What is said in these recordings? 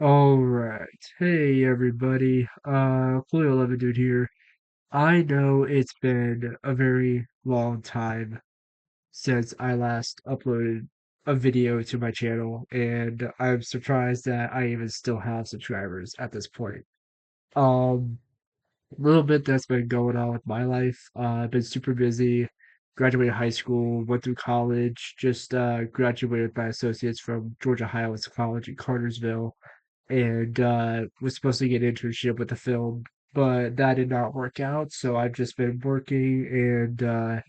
All right. Hey everybody. Coolio 11 dude here. I know it's been a very long time since I last uploaded a video to my channel, and I'm surprised that I even still have subscribers at this point. Um, a little bit that's been going on with my life. I've been super busy. Graduated high school, went through college, just graduated with my associates from Georgia Highlands College in Cartersville and was supposed to get an internship with the film, but that did not work out. So I've just been working and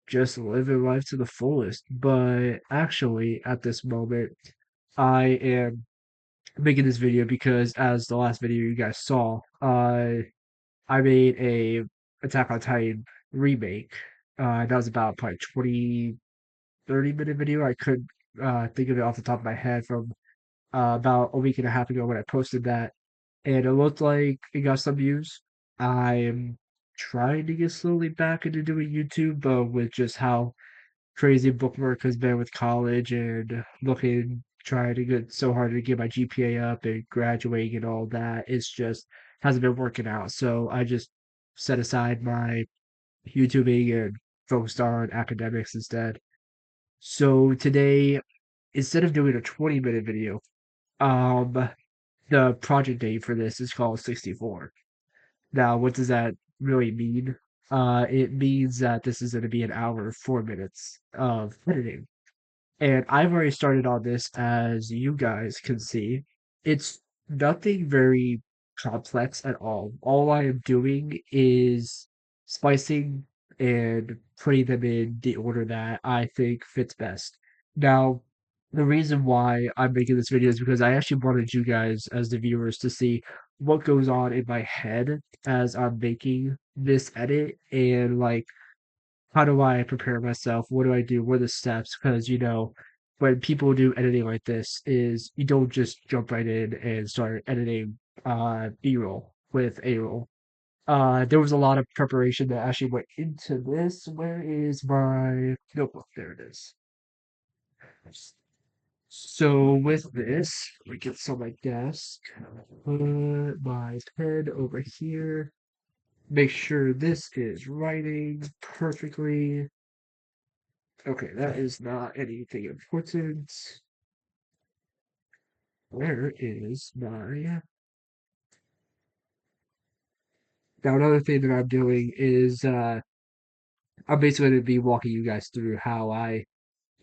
just living life to the fullest. But actually, at this moment, I am making this video because, as the last video you guys saw, I made a Attack on Titan remake. That was about probably 20, 30-minute video. I could think of it off the top of my head from about a week and a half ago when I posted that, and it looked like it got some views. I'm trying to get slowly back into doing YouTube, but with just how crazy bookwork has been with college and trying to get so hard to get my GPA up and graduating and all that, it's just hasn't been working out. So I just set aside my YouTubing and focused on academics instead. So today, instead of doing a 20-minute video, um, the project name for this is called 64. Now, what does that really mean? It means that this is going to be an hour, 4 minutes of editing. And I've already started on this, as you guys can see. It's nothing very complex at all. All I am doing is splicing and putting them in the order that I think fits best. Now, the reason why I'm making this video is because I actually wanted you guys, as the viewers, to see what goes on in my head as I'm making this edit and like how do I prepare myself? What do I do? What are the steps? Because when people do editing like this, is you don't just jump right in and start editing B-roll with A-roll. There was a lot of preparation that actually went into this. Where is my notebook? There it is. So with this, we get on my desk. Put my pen over here. Make sure this is writing perfectly. Okay, that is not anything important. Where is my... Now, another thing that I'm doing is I'm basically going to be walking you guys through how I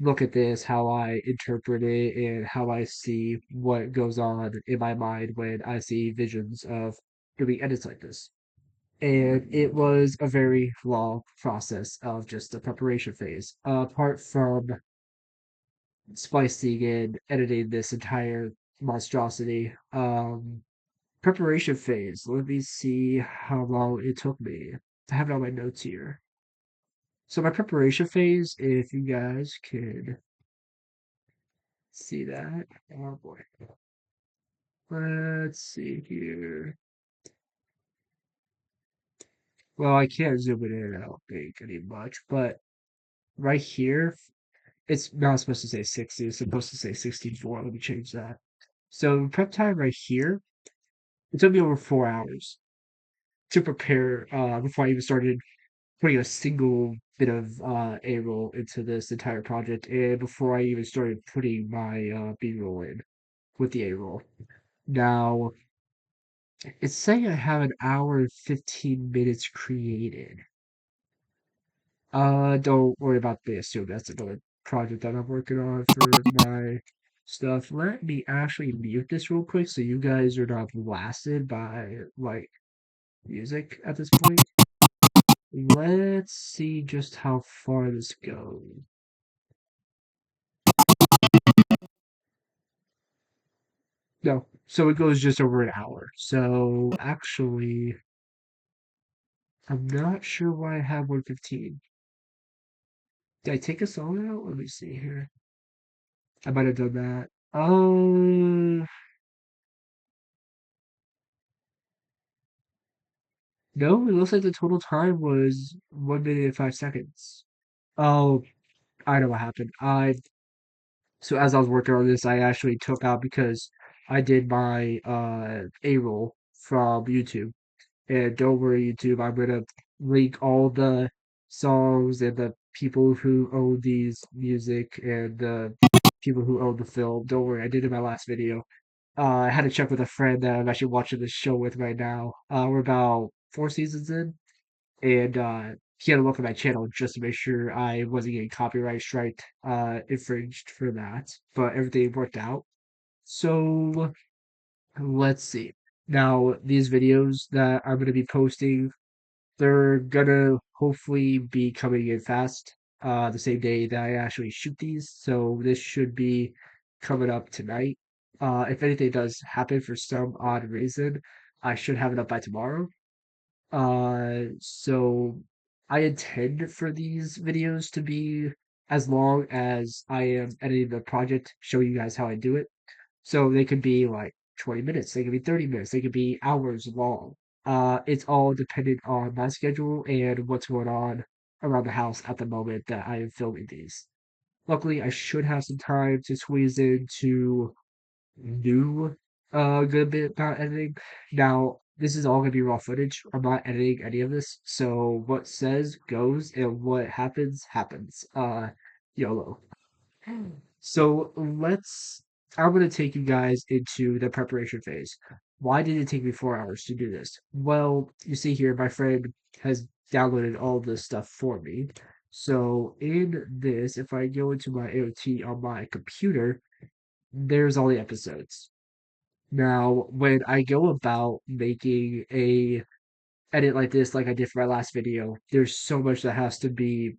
look at this, how I interpret it, and how I see what goes on in my mind when I see visions of doing edits like this. And it was a very long process of just the preparation phase. Apart from splicing and editing this entire monstrosity, preparation phase. Let me see how long it took me. I have it on my notes here. So my preparation phase, if you guys could see that. Oh boy. Let's see here. Well, I can't zoom it in, I don't think, any much, but right here, it's not supposed to say 60, it's supposed to say 64. Let me change that. So prep time right here, it took me over 4 hours to prepare before I even started putting a single bit of A-roll into this entire project, and before I even started putting my B-roll in with the A-roll. Now, it's saying I have an hour and 15 minutes created. Don't worry about this. So that's another project that I'm working on for my stuff. Let me actually mute this real quick so you guys are not blasted by like music at this point. Let's see just how far this goes. No, so it goes just over an hour. So actually, I'm not sure why I have 115. Did I take a song out? Let me see here. I might have done that. No, it looks like the total time was 1 minute and 5 seconds. Oh, I know what happened. So as I was working on this, I actually took out because I did my A roll from YouTube. And don't worry, YouTube, I'm gonna link all the songs and the people who own these music and the people who own the film. Don't worry, I did it in my last video. I had to check with a friend that I'm actually watching this show with right now. We're about 4 seasons in, and he had to look at my channel just to make sure I wasn't getting copyright strike infringed for that. But everything worked out. So let's see. Now, these videos that I'm gonna be posting, they're gonna hopefully be coming in fast, the same day that I actually shoot these. So this should be coming up tonight. If anything does happen for some odd reason, I should have it up by tomorrow. So I intend for these videos to be as long as I am editing the project, show you guys how I do it. So they could be like 20 minutes, they could be 30 minutes, they could be hours long. It's all dependent on my schedule and what's going on around the house at the moment that I am filming these. Luckily, I should have some time to squeeze into do a good bit about editing. Now, this is all gonna be raw footage. I'm not editing any of this, so what says goes and what happens happens. YOLO. So I'm gonna take you guys into the preparation phase. Why did it take me 4 hours to do this? Well, you see here, my friend has downloaded all this stuff for me. So in this, if I go into my AOT on my computer, there's all the episodes. Now, when I go about making a edit like this, like I did for my last video, there's so much that has to be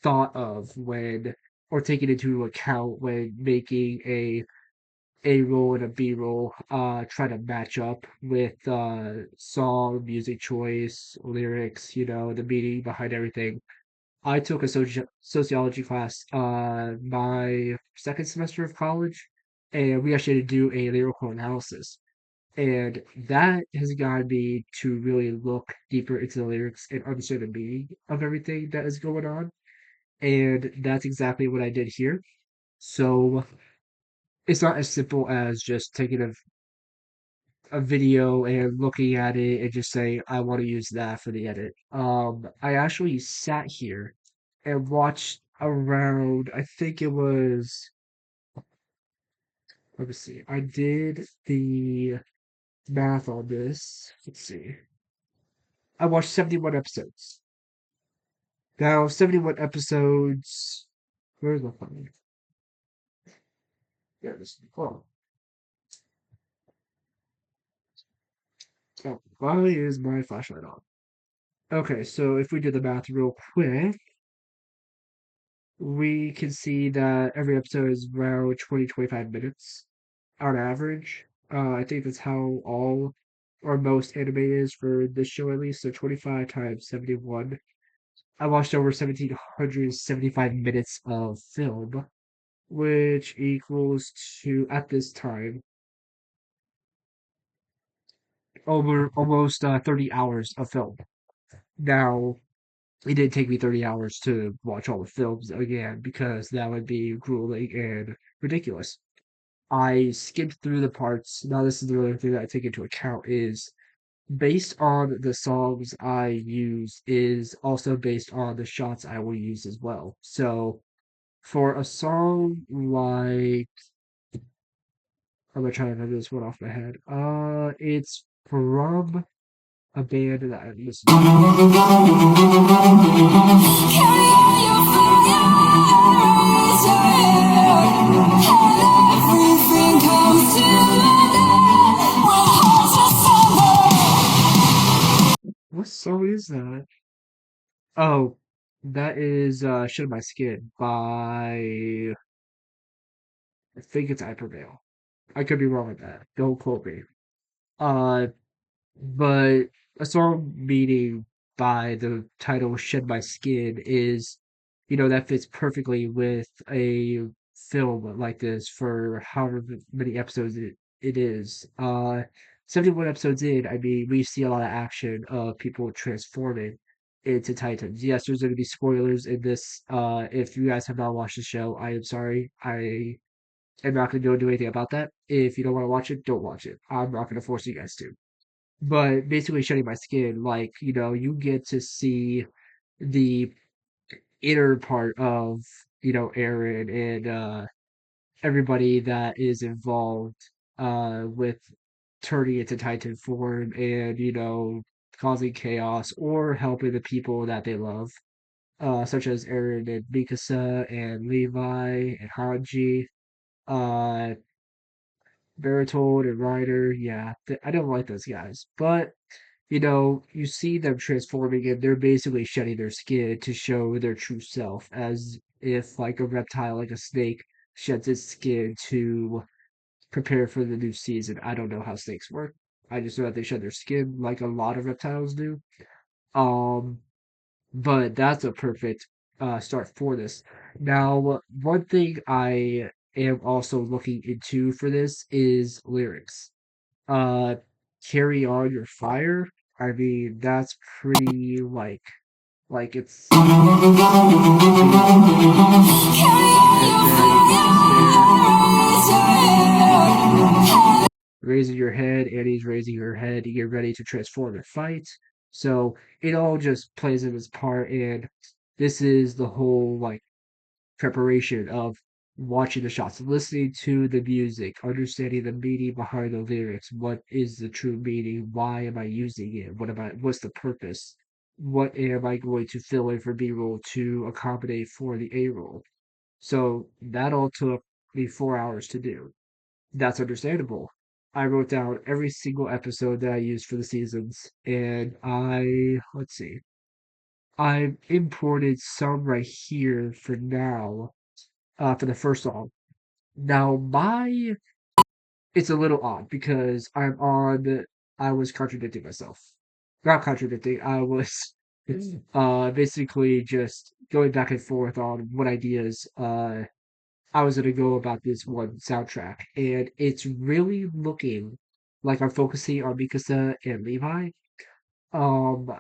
thought of when or taken into account when making a roll and a B roll, try to match up with song, music choice, lyrics, the meaning behind everything. I took a sociology class my second semester of college, and we actually had to do a lyrical analysis. And that has gotten me to really look deeper into the lyrics and understand the meaning of everything that is going on. And that's exactly what I did here. So it's not as simple as just taking a video and looking at it and just saying, I want to use that for the edit. I actually sat here and watched around, I think it was, let me see, I did the math on this. Let's see. I watched 71 episodes. Now, 71 episodes. Where's my phone? Yeah, this. Oh, oh, why is my flashlight on? Okay, so if we do the math real quick, we can see that every episode is around 20-25 minutes on average. I think that's how all or most anime is for this show at least. So 25 times 71. I watched over 1,775 minutes of film, which equals to, at this time, over almost 30 hours of film. Now, it didn't take me 30 hours to watch all the films again because that would be grueling and ridiculous. I skimmed through the parts. Now, this is the other thing that I take into account is based on the songs I use is also based on the shots I will use as well. So for a song like I'm gonna try to remember this one off my head. It's from a band that I listen to. What song is that? Oh, that is Shed My Skin by I think it's I Prevail. I could be wrong with that. Don't quote me. Uh But a song meaning by the title Shed My Skin is, that fits perfectly with a film like this for however many episodes it is. 71 episodes in, I mean, we see a lot of action of people transforming into Titans. Yes, there's going to be spoilers in this. If you guys have not watched the show, I am sorry. I'm not gonna go do anything about that. If you don't want to watch it, don't watch it. I'm not gonna force you guys to. But basically, shedding my skin, like you get to see the inner part of Aaron and everybody that is involved with turning into Titan form and causing chaos or helping the people that they love, such as Aaron and Mikasa and Levi and Hanji, uh, Bertold and Ryder. Yeah, I don't like those guys, but you see them transforming and they're basically shedding their skin to show their true self, as if like a reptile, like a snake, sheds its skin to prepare for the new season. I don't know how snakes work. I just know that they shed their skin like a lot of reptiles do. Um, but that's a perfect start for this. Now, one thing I am also looking into for this is lyrics. Uh, Carry On Your Fire. I mean, that's pretty like it's being and then it's there raising your head, Annie's raising her head to get ready to transform and fight. So it all just plays in its part, and this is the whole like preparation of watching the shots, listening to the music, understanding the meaning behind the lyrics. What is the true meaning? Why am I using it? What's the purpose? What am I going to fill in for B roll to accommodate for the A roll? So that all took me 4 hours to do. That's understandable. I wrote down every single episode that I used for the seasons, and let's see, I imported some right here for now, for the first song. Now, it's a little odd because I was contradicting myself. Not contradicting, I was basically just going back and forth on what ideas, I was gonna go about this one soundtrack, and it's really looking like I'm focusing on Mikasa and Levi. Um,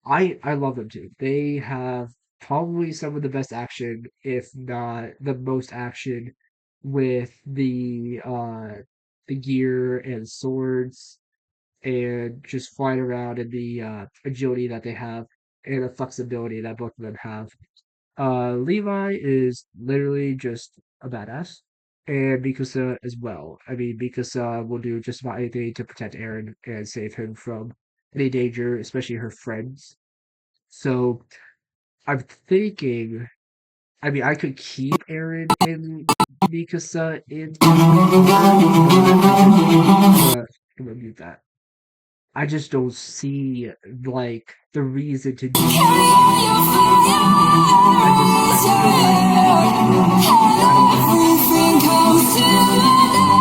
I love them too. They have probably some of the best action, if not the most action, with the gear and swords and just flying around and the agility that they have and the flexibility that both of them have. Levi is literally just a badass, and Mikasa as well. I mean, Mikasa will do just about anything to protect Eren and save him from any danger, especially her friends. So I'm thinking, I mean, I could keep Eren and Mikasa in Titan form, but I'm gonna mute that. I just don't see like the reason to do so. I feel like I don't know.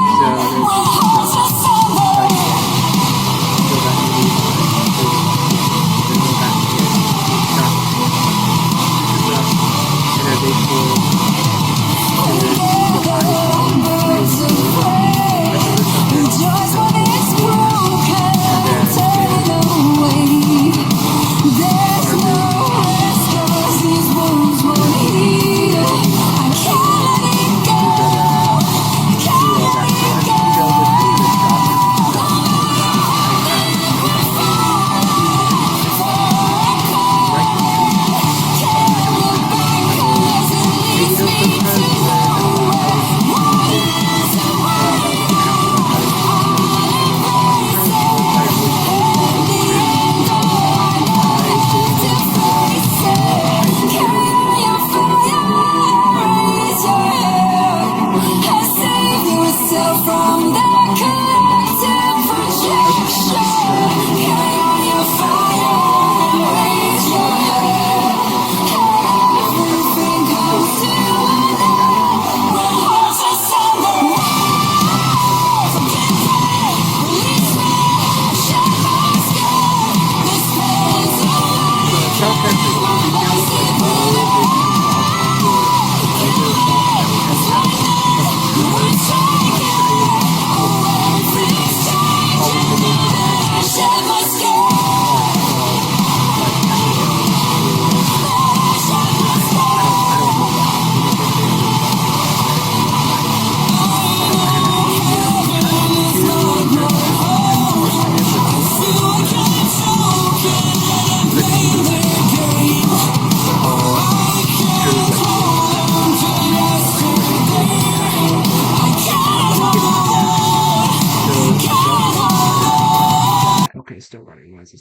So there's just like go back to Levi, boom, then go back again, shot, because and then they pull his body power really good. Like the lift up down, then pull forward, and then his armor.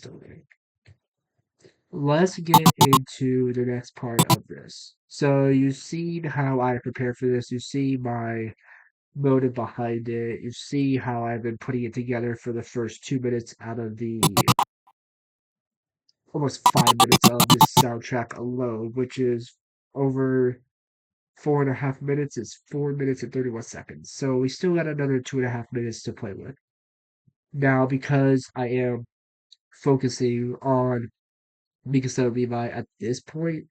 please don't think. Let's get into the next part of this. So you've seen how I prepare for this. You see my motive behind it. You see how I've been putting it together for the first 2 minutes out of the almost 5 minutes of this soundtrack alone, which is over 4.5 minutes. It's 4 minutes and 31 seconds. So we still got another 2.5 minutes to play with. Now, because I am focusing on Mikasa Levi at this point,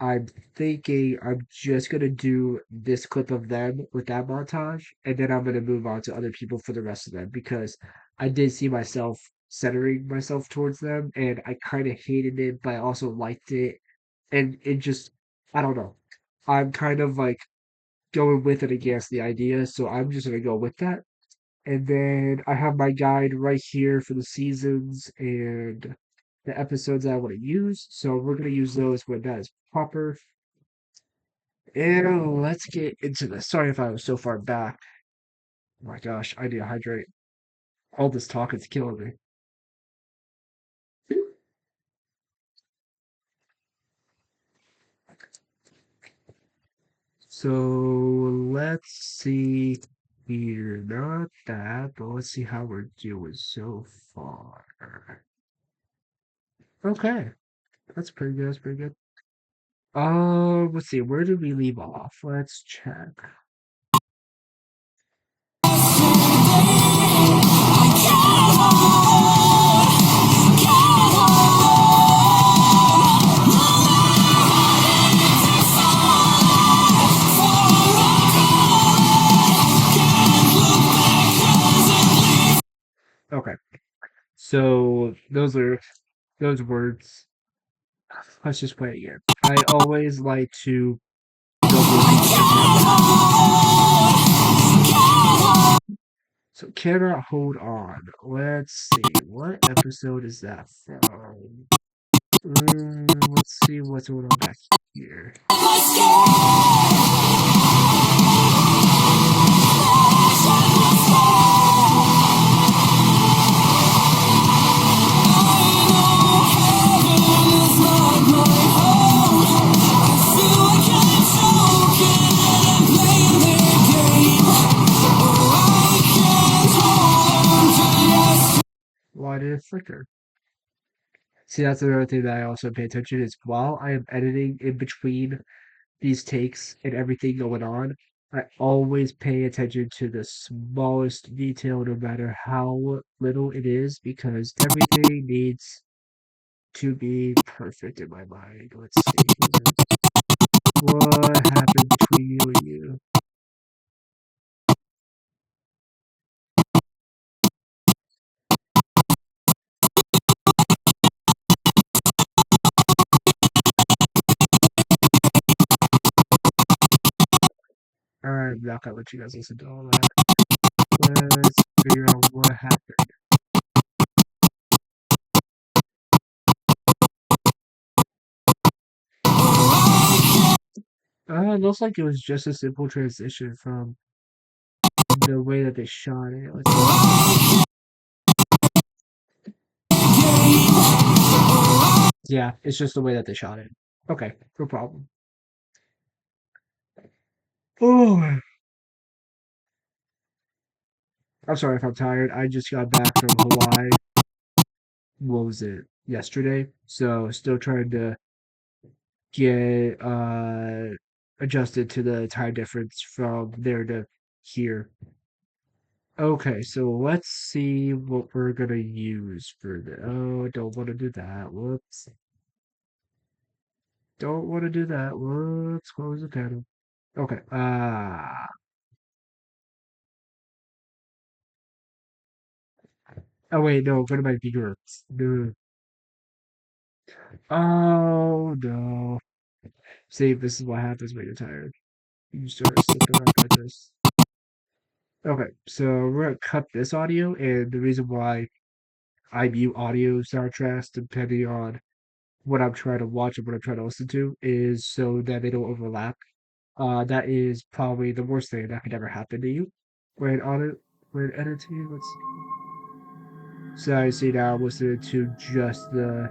I'm thinking I'm just gonna do this clip of them with that montage, and then I'm gonna move on to other people for the rest of them because I did see myself centering myself towards them, and I kind of hated it, but I also liked it, and it just I don't know. I'm kind of like going with it against the idea, so I'm just gonna go with that. And then I have my guide right here for the seasons and the episodes I want to use. So we're going to use those when that is proper. And let's get into this. Sorry if I was so far back. Oh my gosh, I need to hydrate. All this talk is killing me. So let's see here. Not that, but let's see how we're doing so far. Okay, that's pretty good. That's pretty good. Let's see. Where did we leave off? Let's check. Okay. So those words. Let's just play it again. I always like to double check. So cannot hold on. Let's see. What episode is that from? Let's see what's going on back here. Why did it flicker? See, that's another thing that I also pay attention is while I am editing in between these takes and everything going on, I always pay attention to the smallest detail, no matter how little it is, because everything needs to be perfect in my mind. Let's see here. What happened between you and you? I'm not gonna let you guys listen to all that. Let's figure out what happened. It looks like it was just a simple transition from the way that they shot it. Let's see. Yeah, it's just the way that they shot it. Okay, no problem. Oh, I'm sorry if I'm tired. I just got back from Hawaii. What was it? Yesterday. So still trying to get adjusted to the time difference from there to here. Okay, so let's see what we're gonna use for the. Oh, I don't want to do that. Whoops. Don't want to do that. Let's close the panel. Okay. Oh wait, no. What about the Europe's? No. Oh no. See, this is what happens when you're tired. You start slipping up like this. Okay, so we're gonna cut this audio, and the reason why I mute audio soundtracks depending on what I'm trying to watch and what I'm trying to listen to is so that they don't overlap. That is probably the worst thing that could ever happen to you when on it when editing. Let's see. So I see now I'm listening to just the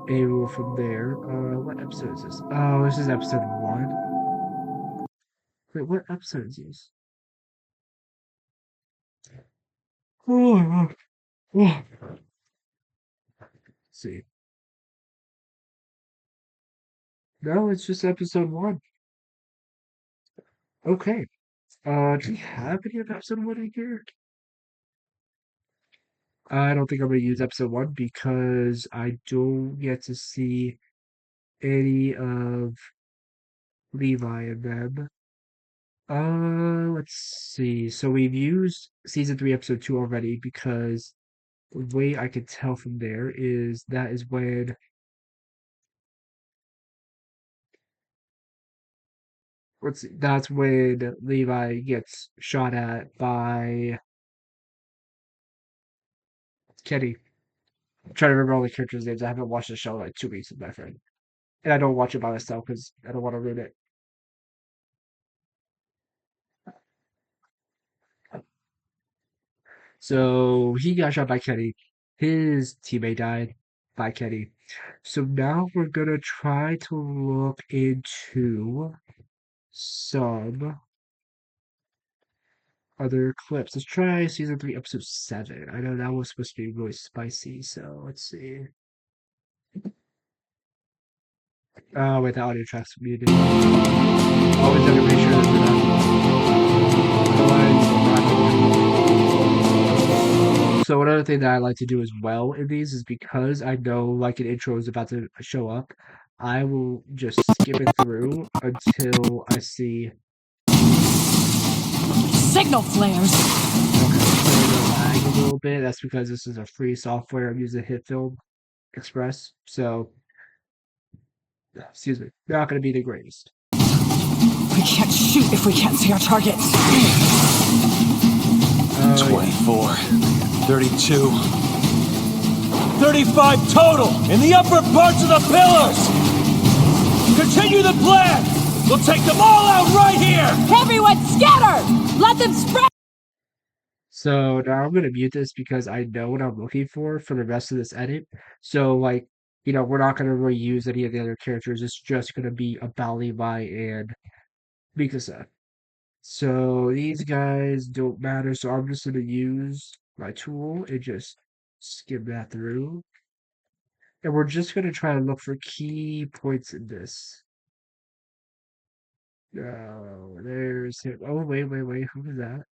A rule from there. What episode is this? Oh, this is episode one. Wait, what episode is this? Oh, oh. See. No, it's just episode one. Okay. Do we have any of episode one in here? I don't think I'm gonna use episode one because I don't get to see any of Levi and them. Let's see. So we've used season three, episode two already because the way I could tell from there is that is when that's when Levi gets shot at by Kenny. I'm trying to remember all the characters' names. I haven't watched the show in like 2 weeks with my friend, and I don't watch it by myself because I don't want to ruin it. So he got shot by Kenny. His teammate died by Kenny. So now we're gonna try to look into some other clips. Let's try season three, episode seven. I know that was supposed to be really spicy, so let's see. Oh, wait, the audio track's muted. Always have to make sure that they're not. Otherwise, so another thing that I like to do as well in these is because I know like an intro is about to show up, I will just skip it through until I see. Signal flares. Okay, so it'll lag a little bit. That's because this is a free software. I'm using HitFilm Express, so excuse me, not going to be the greatest. We can't shoot if we can't see our targets. 24, 32, 35 total in the upper parts of the pillars! Continue the plan! We'll take them all out right here! Everyone scatter! Let them spread! So now I'm gonna mute this because I know what I'm looking for the rest of this edit. So like, we're not gonna reuse any of the other characters. It's just gonna be about Levi and Mikasa. So these guys don't matter. So I'm just gonna use my tool and just skim that through. And we're just gonna try to look for key points in this. Oh, there's him. Oh, wait. Who is that?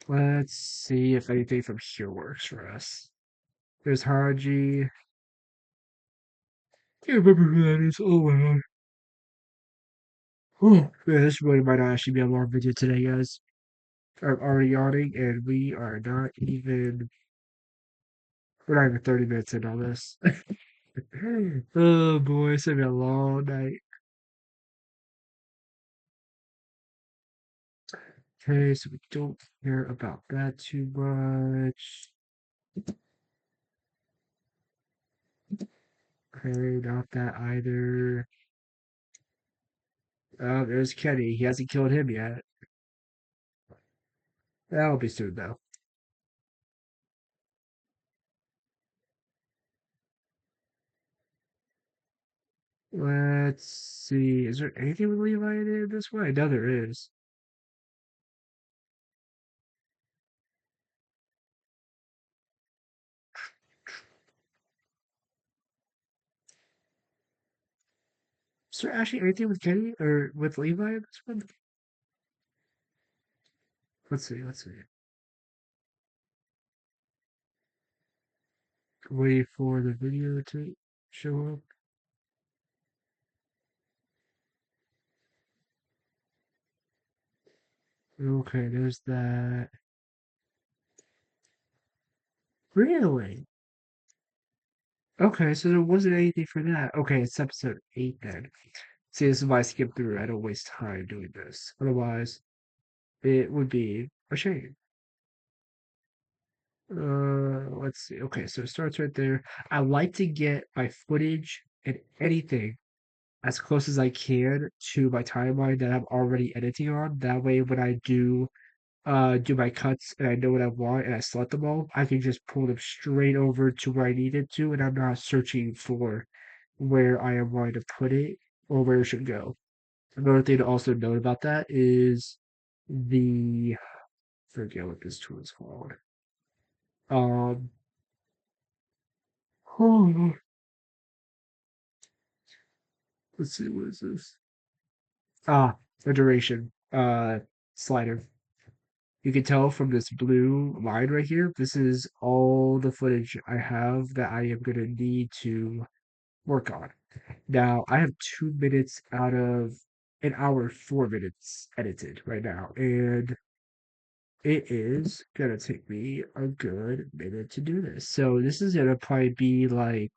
Let's see if anything from here works for us. There's Haji. Can't remember who that is. Oh my god. Oh, man, this really might not actually be a long video today, guys. I'm already yawning, and we're not even 30 minutes in on this. Oh boy, it's gonna be a long night. Okay, so we don't care about that too much. Okay, not that either. Oh, there's Kenny. He hasn't killed him yet. That'll be soon, though. Let's see. Is there anything with Levi in this one? I know there is. Is there actually anything with Kenny or with Levi in this one? Let's see. Wait for the video to show up. Okay, there's that. Really? Okay, so there wasn't anything for that. Okay, it's episode 8 then. See, this is why I skip through. I don't waste time doing this. Otherwise, it would be a shame. Let's see. Okay, so it starts right there. I like to get my footage and anything as close as I can to my timeline that I'm already editing on. That way, when I do do my cuts and I know what I want and I select them all, I can just pull them straight over to where I need it to, and I'm not searching for where I am wanting to put it or where it should go. Another thing to also note about that is the forget what this tool is called. Um, oh, let's see, what is this? Ah, the duration slider. You can tell from this blue line right here, this is all the footage I have that I am gonna need to work on. Now, I have 2 minutes out of an hour, 4 minutes edited right now, and it is gonna take me a good minute to do this. So this is gonna probably be like,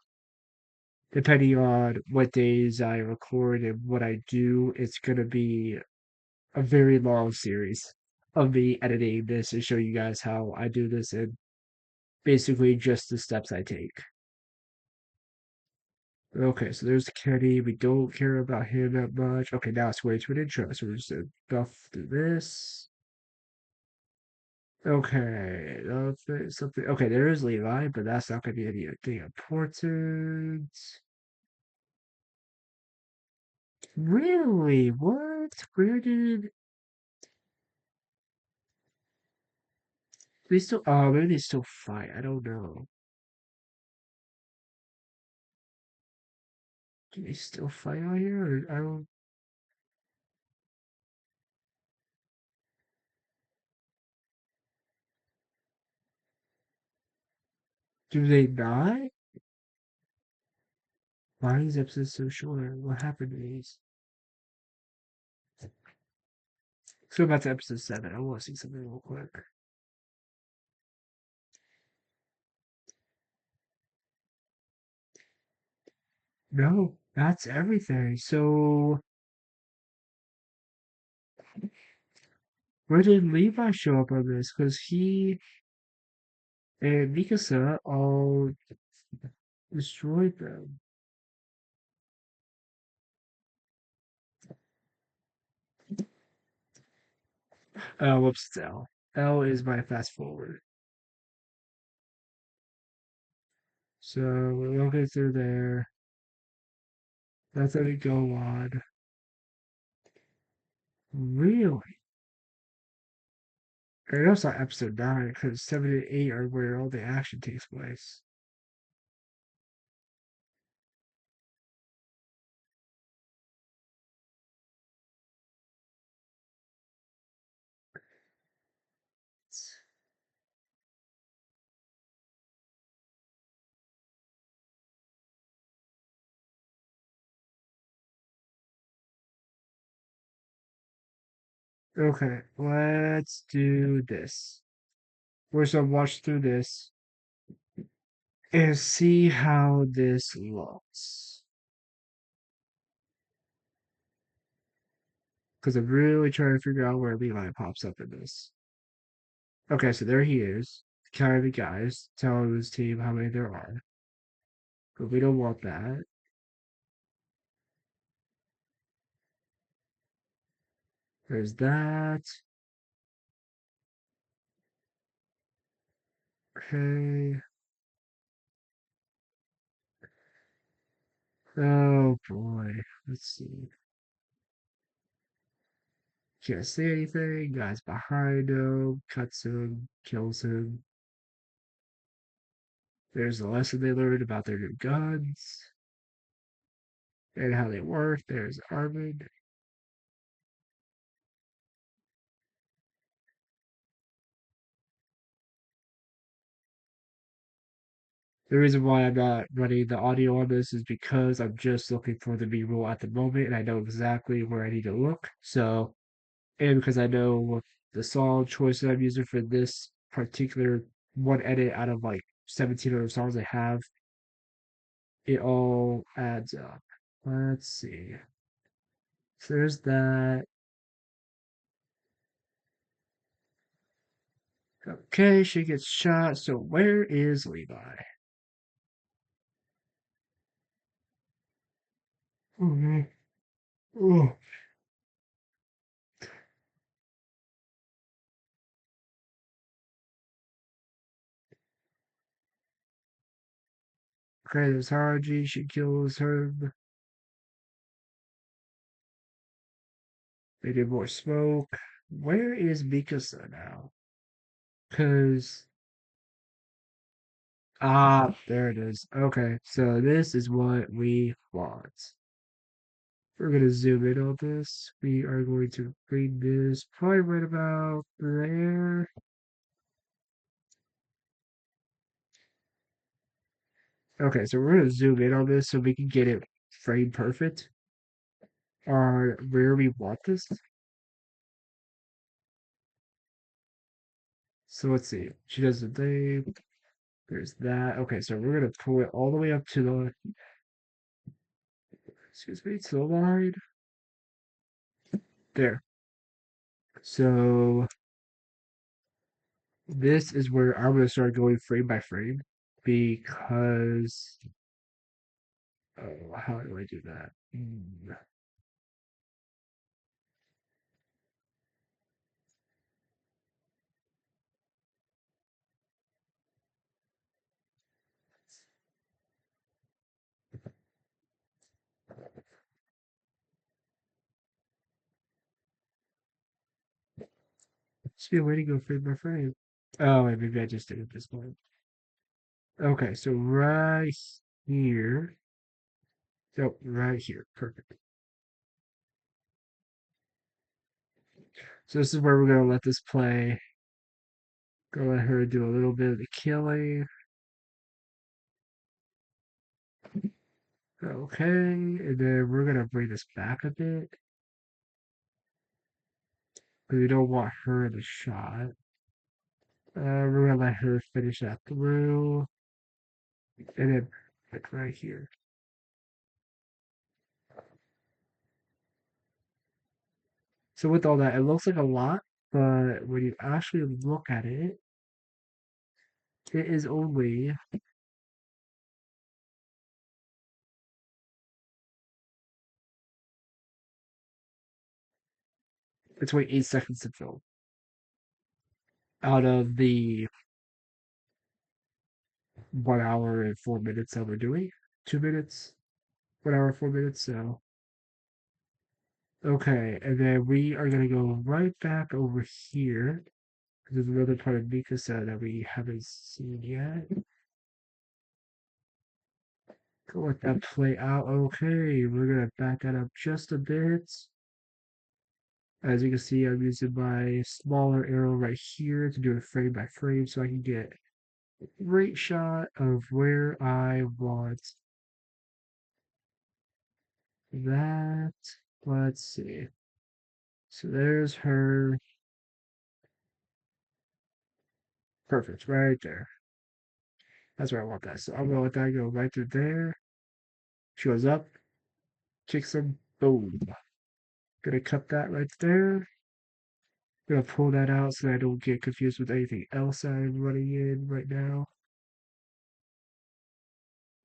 depending on what days I record and what I do, it's gonna be a very long series of me editing this and show you guys how I do this and basically just the steps I take. Okay, so there's Kenny. We don't care about him that much. Okay, now it's way to an intro. So we're just gonna buff through this. Okay, something. Okay, there is Levi, but that's not gonna be anything important. Really? What? Where did they still? Oh, maybe they still fight. I don't know. Do they still fight out here? Or I don't. Do they not? Why are these episodes so short? What happened to these? Let's go back to episode 7. I want to see something real quick. No, that's everything. So, where did Levi show up on this? Because he and Mikasa all destroyed them. Oh, whoops, it's L. L is my fast forward. So, we're looking through there. That's how we go on. Really? And that's not episode 9, because 7 and 8 are where all the action takes place. Okay, let's do this. We're just gonna watch through this and see how this looks. Because I'm really trying to figure out where Levi pops up in this. Okay, so there he is. Counting the guys, telling his team how many there are. But we don't want that. There's that. Okay. Oh boy. Let's see. Can't say anything. Guys behind him. Cuts him. Kills him. There's a lesson they learned about their new guns and how they work. There's Armin. The reason why I'm not running the audio on this is because I'm just looking for the B-roll at the moment and I know exactly where I need to look. So, and because I know the song choices I'm using for this particular one edit out of like 17 other songs I have, it all adds up. Let's see. So there's that. Okay, she gets shot. So where is Levi? Oh, oh. Okay, there's Haji. She kills him. They did more smoke. Where is Mikasa now? Cause there it is. Okay, so this is what we want. We're gonna zoom in on this. We are going to bring this probably right about there. Okay, so we're gonna zoom in on this so we can get it frame perfect on where we want this. So let's see. She does the thing. There's that. Okay, so we're gonna pull it all the way up to the excuse me, to the line. There. So this is where I'm gonna start going frame by frame because oh, how do I do that? Should be a way to go frame by frame. Oh, wait, maybe I just did it this way. Okay, so right here. So right here. Perfect. So this is where we're gonna let this play. Gonna let her do a little bit of the killing. Okay, and then we're gonna bring this back a bit. Because we don't want her in the shot. We're gonna let her finish that through. And then like right here. So with all that, it looks like a lot, but when you actually look at it, it is only it's only 8 seconds to film out of the 1 hour and 4 minutes that we're doing. 2 minutes, 1 hour, 4 minutes. So okay, and then we are gonna go right back over here. There's another part of Mikasa that we haven't seen yet. Go let that play out. Okay, we're gonna back that up just a bit. As you can see, I'm using my smaller arrow right here to do it frame by frame so I can get a great shot of where I want that. Let's see. So there's her. Perfect, right there. That's where I want that. So I'm gonna let that go right through there. She goes up, kicks him, boom. Gonna cut that right there. Gonna pull that out so I don't get confused with anything else I'm running in right now.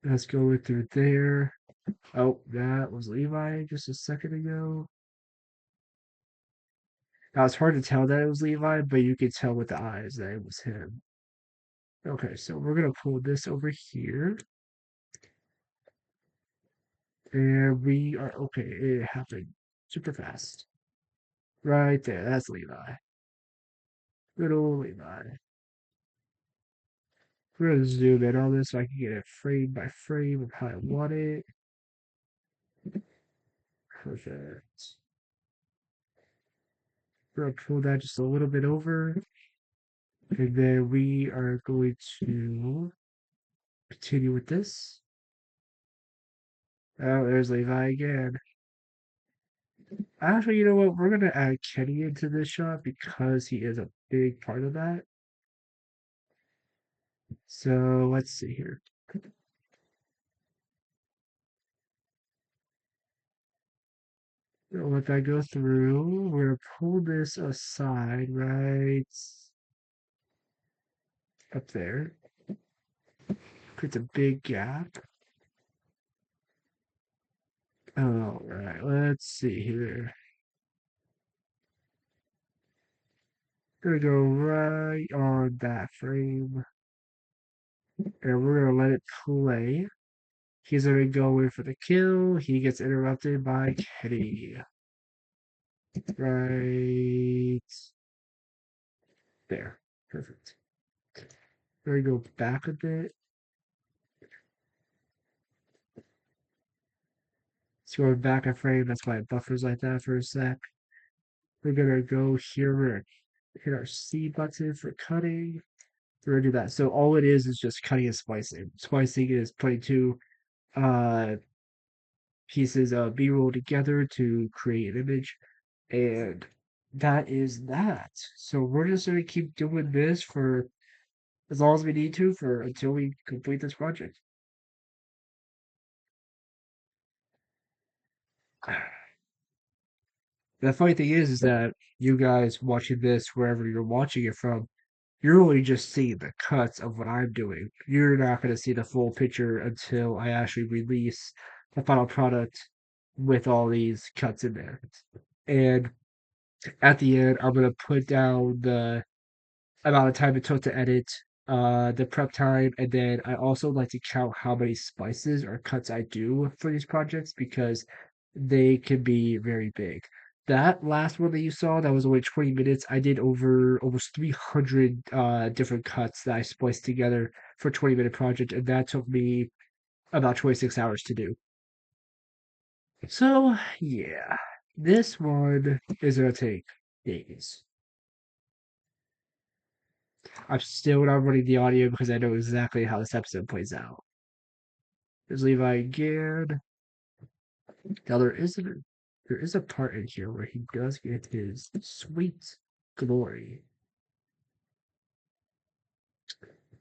Let's go through there. Oh, that was Levi just a second ago. Now it's hard to tell that it was Levi, but you could tell with the eyes that it was him. Okay, so we're gonna pull this over here. And we are okay, it happened super fast. Right there, that's Levi. Good old Levi. We're gonna zoom in on this so I can get it frame by frame of how I want it. Perfect. We're gonna pull that just a little bit over. And then we are going to continue with this. Oh, there's Levi again. Actually, you know what? We're gonna add Kenny into this shot because he is a big part of that. So let's see here. Gonna let that go through. We're gonna pull this aside right up there. Creates a big gap. All right, let's see here. Gonna go right on that frame. And we're gonna let it play. He's gonna go in for the kill. He gets interrupted by Kenny. Right there. Perfect. We're gonna go back a bit. So going back a frame, that's why it buffers like that for a sec. We're gonna go here, we're gonna hit our C button for cutting. We're gonna do that. So all it is just cutting and splicing. Splicing is putting two uh pieces of B-roll together to create an image, and that is that. So we're just gonna keep doing this for as long as we need to for until we complete this project. The funny thing is that you guys watching this wherever you're watching it from, you're only just seeing the cuts of what I'm doing. You're not going to see the full picture until I actually release the final product with all these cuts in there. And at the end, I'm going to put down the amount of time it took to edit, the prep time, and then I also like to count how many splices or cuts I do for these projects because they can be very big. That last one that you saw, that was only 20 minutes. I did over almost 300 different cuts that I spliced together for a 20-minute project, and that took me about 26 hours to do. So, yeah, this one is gonna take days. I'm still not running the audio because I know exactly how this episode plays out. There's Levi again. Now there is a part in here where he does get his sweet glory.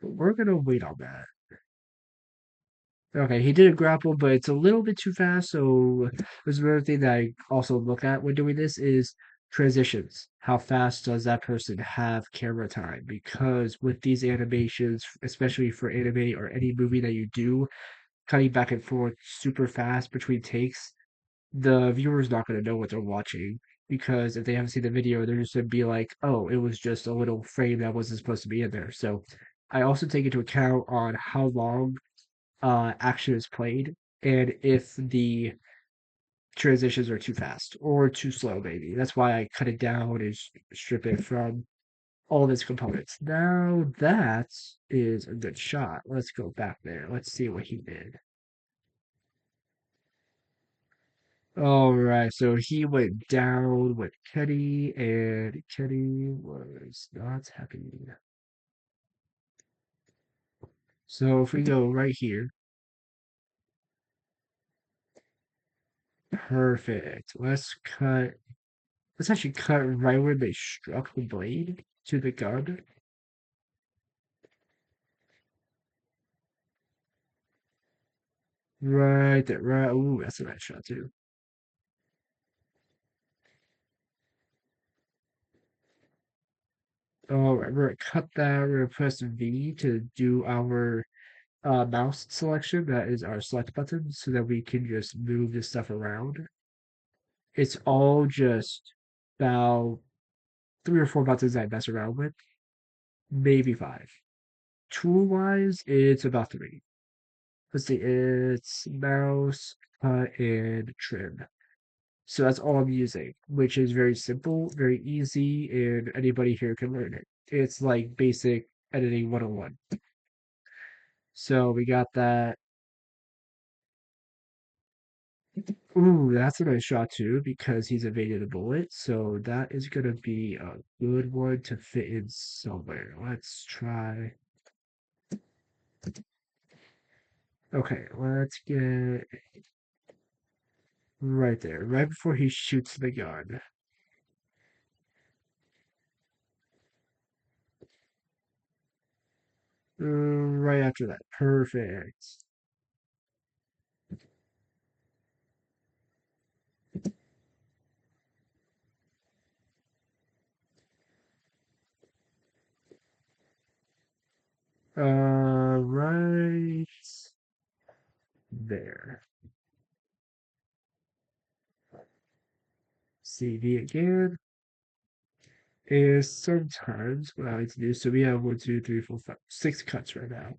But we're gonna wait on that. Okay, he did a grapple, but it's a little bit too fast. So there's another thing that I also look at when doing this is transitions. How fast does that person have camera time? Because with these animations, especially for anime or any movie that you do, cutting back and forth super fast between takes, the viewer's not going to know what they're watching because if they haven't seen the video, they're just going to be like, oh, it was just a little frame that wasn't supposed to be in there. So I also take into account on how long action is played and if the transitions are too fast or too slow, maybe. That's why I cut it down and strip it from all of its components. Now that is a good shot. Let's go back there. Let's see what he did. All right, so he went down with Kenny, and Kenny was not happy. So if we go right here, perfect. Let's actually cut right where they struck the blade to the gun. Right there, right. Ooh, that's a nice shot too. All right, we're gonna cut that. We're gonna press V to do our mouse selection. That is our select button, so that we can just move this stuff around. It's all just about 3 or 4 buttons I mess around with, maybe 5. Tool wise, it's about 3. Let's see, it's mouse, cut, and trim. So that's all I'm using, which is very simple, very easy, and anybody here can learn it. It's like basic editing 101. So we got that. Ooh, that's a nice shot too, because he's evaded a bullet. So that is gonna be a good one to fit in somewhere. Let's try. Okay, let's get right there, right before he shoots the gun. Right after that. Perfect. Right there. CV again. And sometimes what I like to do, so we have 1, 2, 3, 4, 5, 6 cuts right now.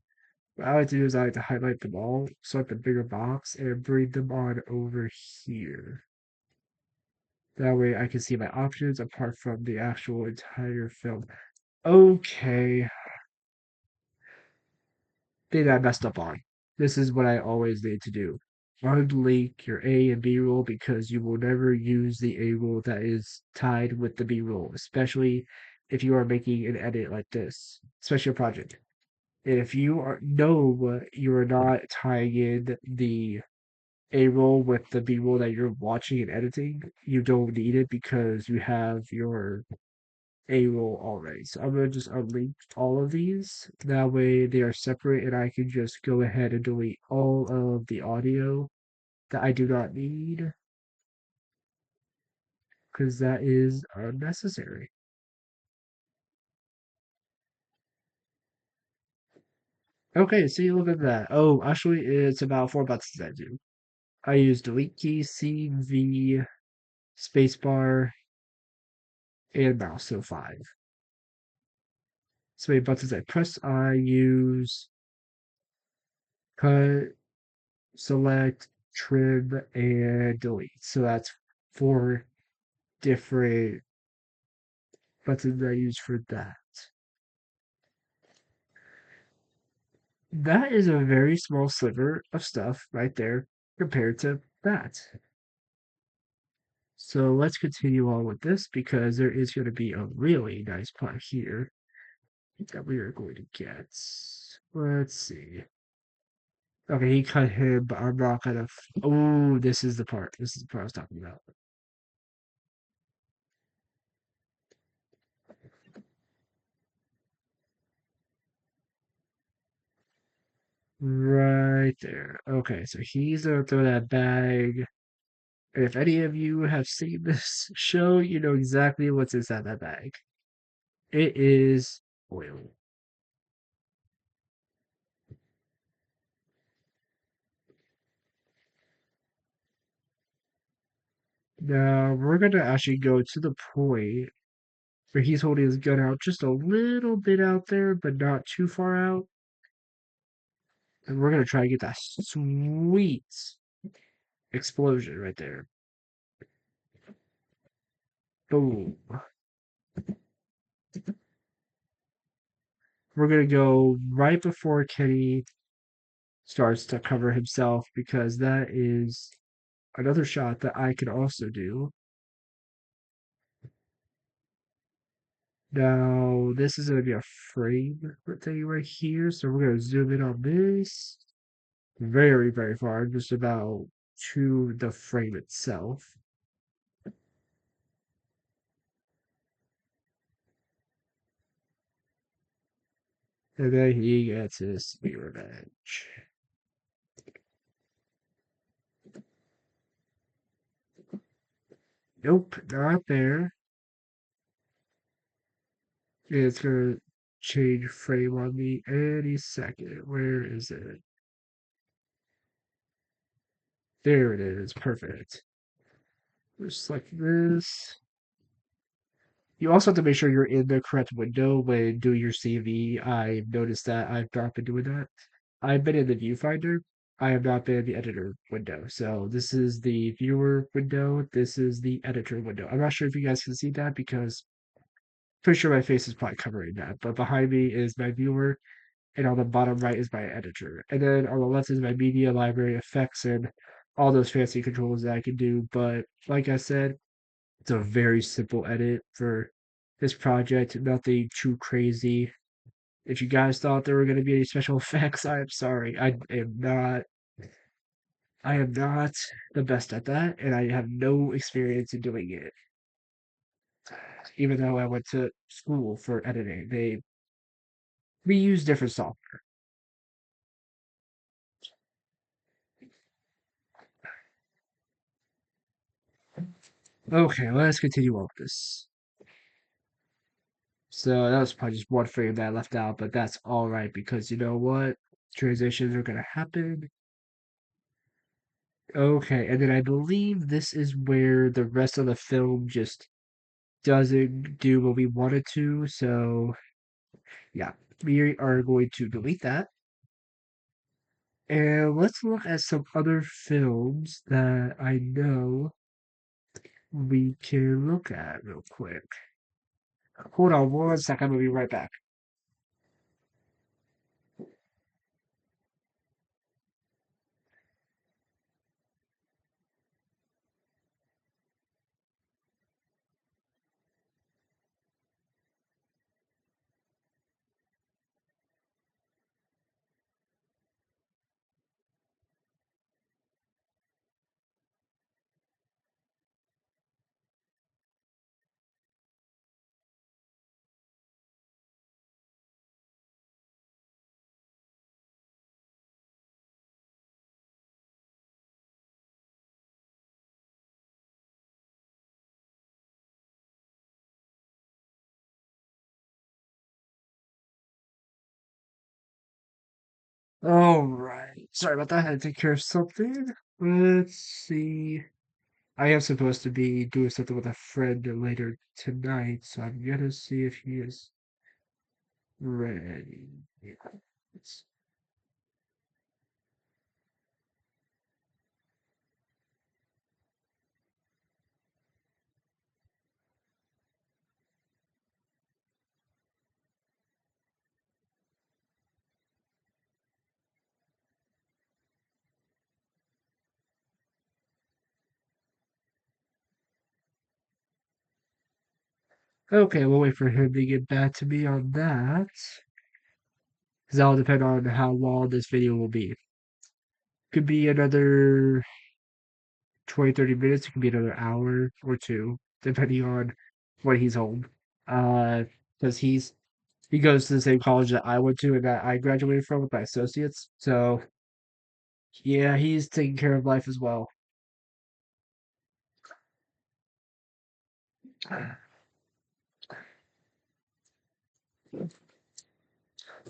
What I like to do is I like to highlight them all, select the bigger box, and bring them on over here. That way I can see my options apart from the actual entire film. Okay, thing I messed up on. This is what I always need to do. Unlink your A and B roll because you will never use the A roll that is tied with the B roll, especially if you are making an edit like this, especially a project. If you are know you are not tying in the A roll with the B roll that you're watching and editing, you don't need it because you have your A roll already. So I'm gonna just unlink all of these. That way they are separate and I can just go ahead and delete all of the audio that I do not need because that is unnecessary. Okay, see, look at that. Oh, actually, it's about 4 buttons I do. I use delete key, C, V, spacebar, and mouse, so 5. So many buttons I press, I use cut, select, trim, and delete. So that's 4 different buttons I use for that. That is a very small sliver of stuff right there compared to that. So let's continue on with this because there is going to be a really nice part here that we are going to get. Let's see. Okay, he cut him, but I'm not gonna. Oh, this is the part. This is the part I was talking about. Right there. Okay, so he's gonna throw that bag. And if any of you have seen this show, you know exactly what's inside that bag. It is oil. Now we're gonna actually go to the point where he's holding his gun out just a little bit out there, but not too far out. And we're gonna try to get that sweet explosion right there. Boom. We're gonna go right before Kenny starts to cover himself because that is another shot that I can also do. Now, this is going to be a frame thing right here, so we're going to zoom in on this very, very far, just about to the frame itself. And then he gets his sweet revenge. Nope, not there. It's going to change frame on me any second. Where is it? There it is. Perfect. Just like this. You also have to make sure you're in the correct window when doing your CV. I noticed that I've not been doing that. I've been in the viewfinder. I have not been in the editor window. So this is the viewer window. This is the editor window. I'm not sure if you guys can see that because pretty sure my face is probably covering that. But behind me is my viewer, and on the bottom right is my editor. And then on the left is my media library effects and all those fancy controls that I can do. But like I said, it's a very simple edit for this project, nothing too crazy. If you guys thought there were going to be any special effects, I am sorry. I am not the best at that, and I have no experience in doing it. Even though I went to school for editing, we use different software. Okay, let's continue on with this. So that was probably just one frame that I left out, but that's all right because you know what? Transitions are gonna happen. Okay, and then I believe this is where the rest of the film just doesn't do what we want it to. So, yeah, we are going to delete that. And let's look at some other films that I know we can look at real quick. Hold on 1 second, I'm gonna be right back. All right. Sorry about that. I had to take care of something. Let's see. I am supposed to be doing something with a friend later tonight, so I'm gonna see if he is ready. Yeah. Let's- Okay, we'll wait for him to get back to me on that, because that'll depend on how long this video will be. Could be another 20, 30 minutes. It could be another hour or two, depending on when he's home. Uh, because he goes to the same college that I went to and that I graduated from with my associates. So yeah, he's taking care of life as well.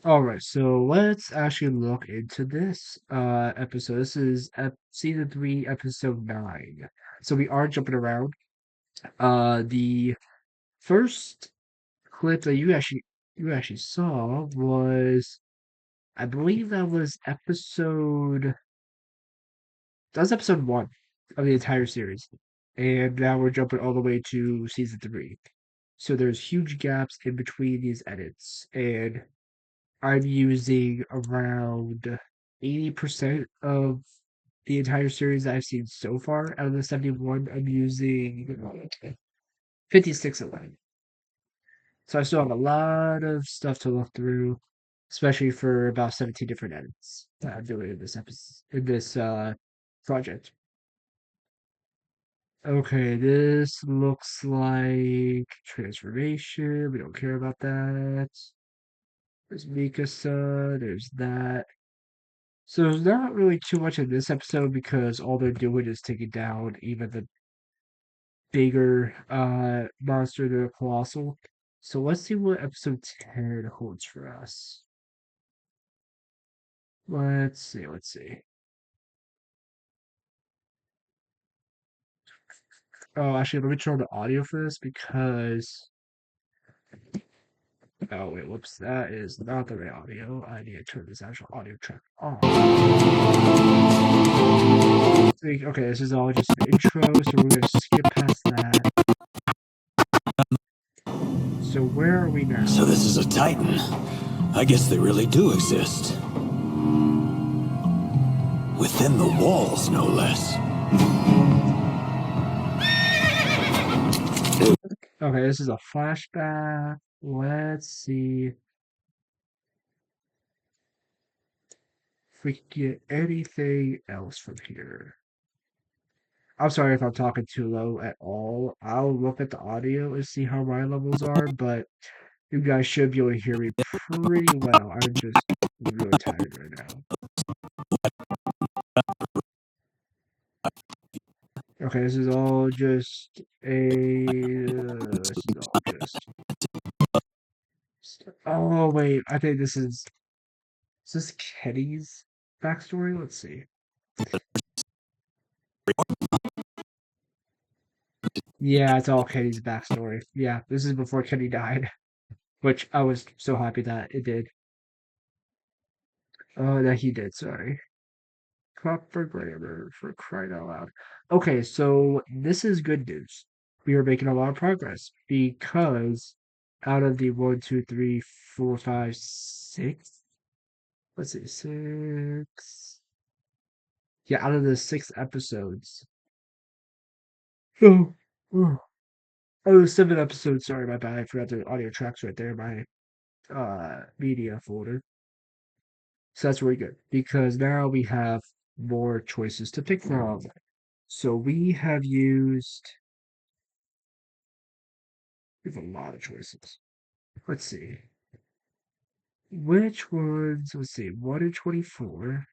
All right, so let's actually look into this episode. This is season 3, episode 9. So we are jumping around. The first clip that you actually saw was, I believe that was episode 1 of the entire series. And now we're jumping all the way to season 3. So there's huge gaps in between these edits, and I'm using around 80% of the entire series I've seen so far. Out of the 71, I'm using 56 of them. So I still have a lot of stuff to look through, especially for about 17 different edits that I'm doing in this episode, in this project. Okay, this looks like transformation. We don't care about that. There's Mikasa, there's that. So there's not really too much in this episode because all they're doing is taking down even the bigger monster, the Colossal. So let's see what episode 10 holds for us. Let's see. Oh, actually, let me turn on the audio for this because. Oh, wait, whoops. That is not the right audio. I need to turn this actual audio track off. Okay, this is all just an intro, so we're going to skip past that. So where are we now? So this is a Titan. I guess they really do exist. Within the walls, no less. Okay, this is a flashback. Let's see if we can get anything else from here. I'm sorry if I'm talking too low at all. I'll look at the audio and see how my levels are, but you guys should be able to hear me pretty well. I'm just really tired right now. Okay, this is all just this is all just. Oh wait, I think is this Kenny's backstory? Let's see. Yeah, it's all Kenny's backstory. Yeah, this is before Kenny died, which I was so happy that it did. Oh, that he did. Sorry. Proper grammar for crying out loud. Okay, so this is good news. We are making a lot of progress because out of the one, two, three, four, five, six, let's see, six. Yeah, out of the 6 episodes. Oh, oh, oh, 7 episodes. Sorry, my bad. I forgot the audio tracks right there in my media folder. So that's really good because now we have more choices to pick from. So we have a lot of choices. Let's see. Which ones? Let's see. 1 and 24.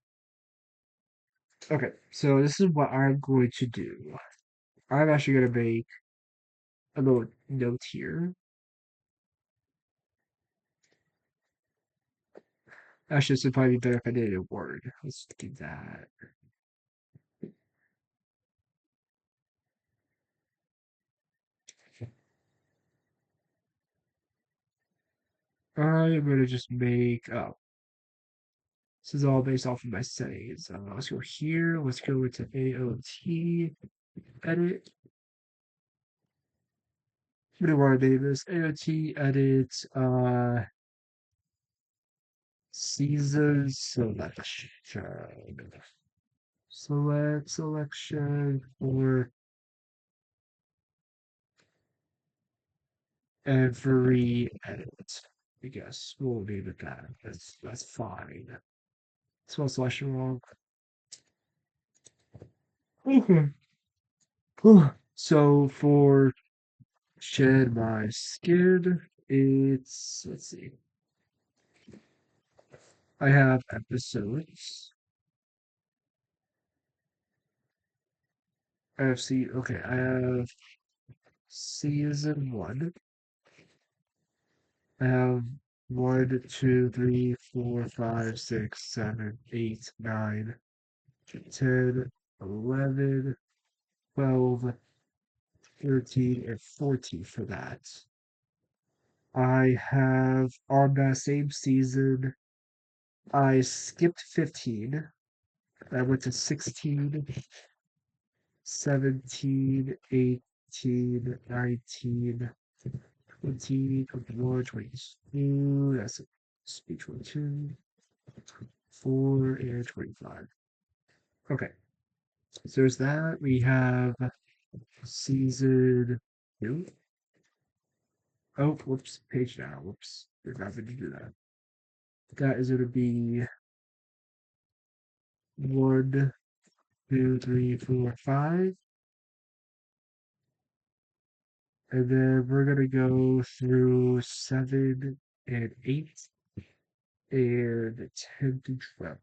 Okay, so this is what I'm going to do. I'm actually going to make a little note here. Actually, this would probably be better if I did it in Word. Let's do that. I'm going to just make, oh, this is all based off of my settings. Let's go here. Let's go into AOT, edit. What do I want to name this? AOT, edit, season selection. Selection for every edit. I guess we'll leave it that. That's fine. Spell selection wrong. Okay. So for shed my skin, it's let's see. I have episodes. Okay, I have season 1. I have 1, 2, 3, 4, 5, 6, 7, 8, 9, 10, 11, 12, 13, and 14 for that. I have on that same season, I skipped 15. I went to 16, 17, 18, 19, 20, 21, 22. That's speech 22, 4, and 25. Okay, so there's that. We have season 2. Oh, whoops, page down. Whoops, there's nothing to do that. That is going to be 1, 2, 3, 4, 5. And then we're going to go through 7 and 8 and 10 to 12.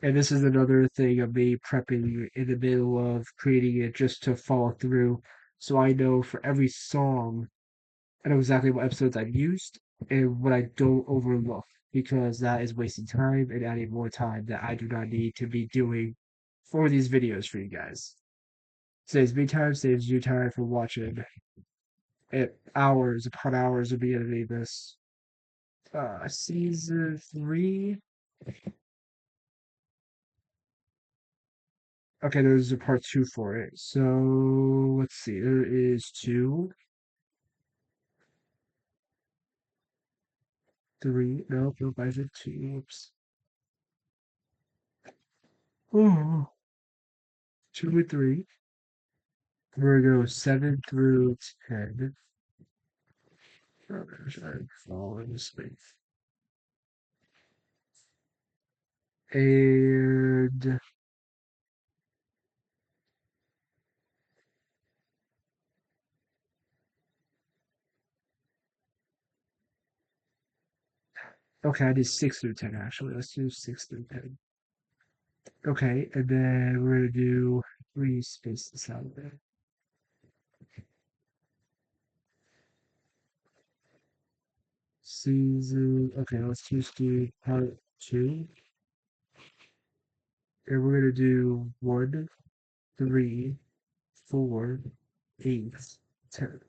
And this is another thing of me prepping in the middle of creating it just to follow through. So I know for every song, I know exactly what episodes I've used and what I don't overlook because that is wasting time and adding more time that I do not need to be doing for these videos for you guys. Saves me time, saves you time for watching it hours upon hours of being editing this. Season 3. Okay, there's a part 2 for it. So let's see. There is 2, 3. Nope, I said 2. Whoops. Oh, 2 and 3. We're gonna go 7 through 10. Oh gosh, I'm falling asleep. And okay, I did 6 through 10 actually. Let's do 6 through 10. Okay, and then we're gonna do space this out a bit. Season. Okay, let's just do part 2. And we're gonna do 1, 3, 4, 8, 10.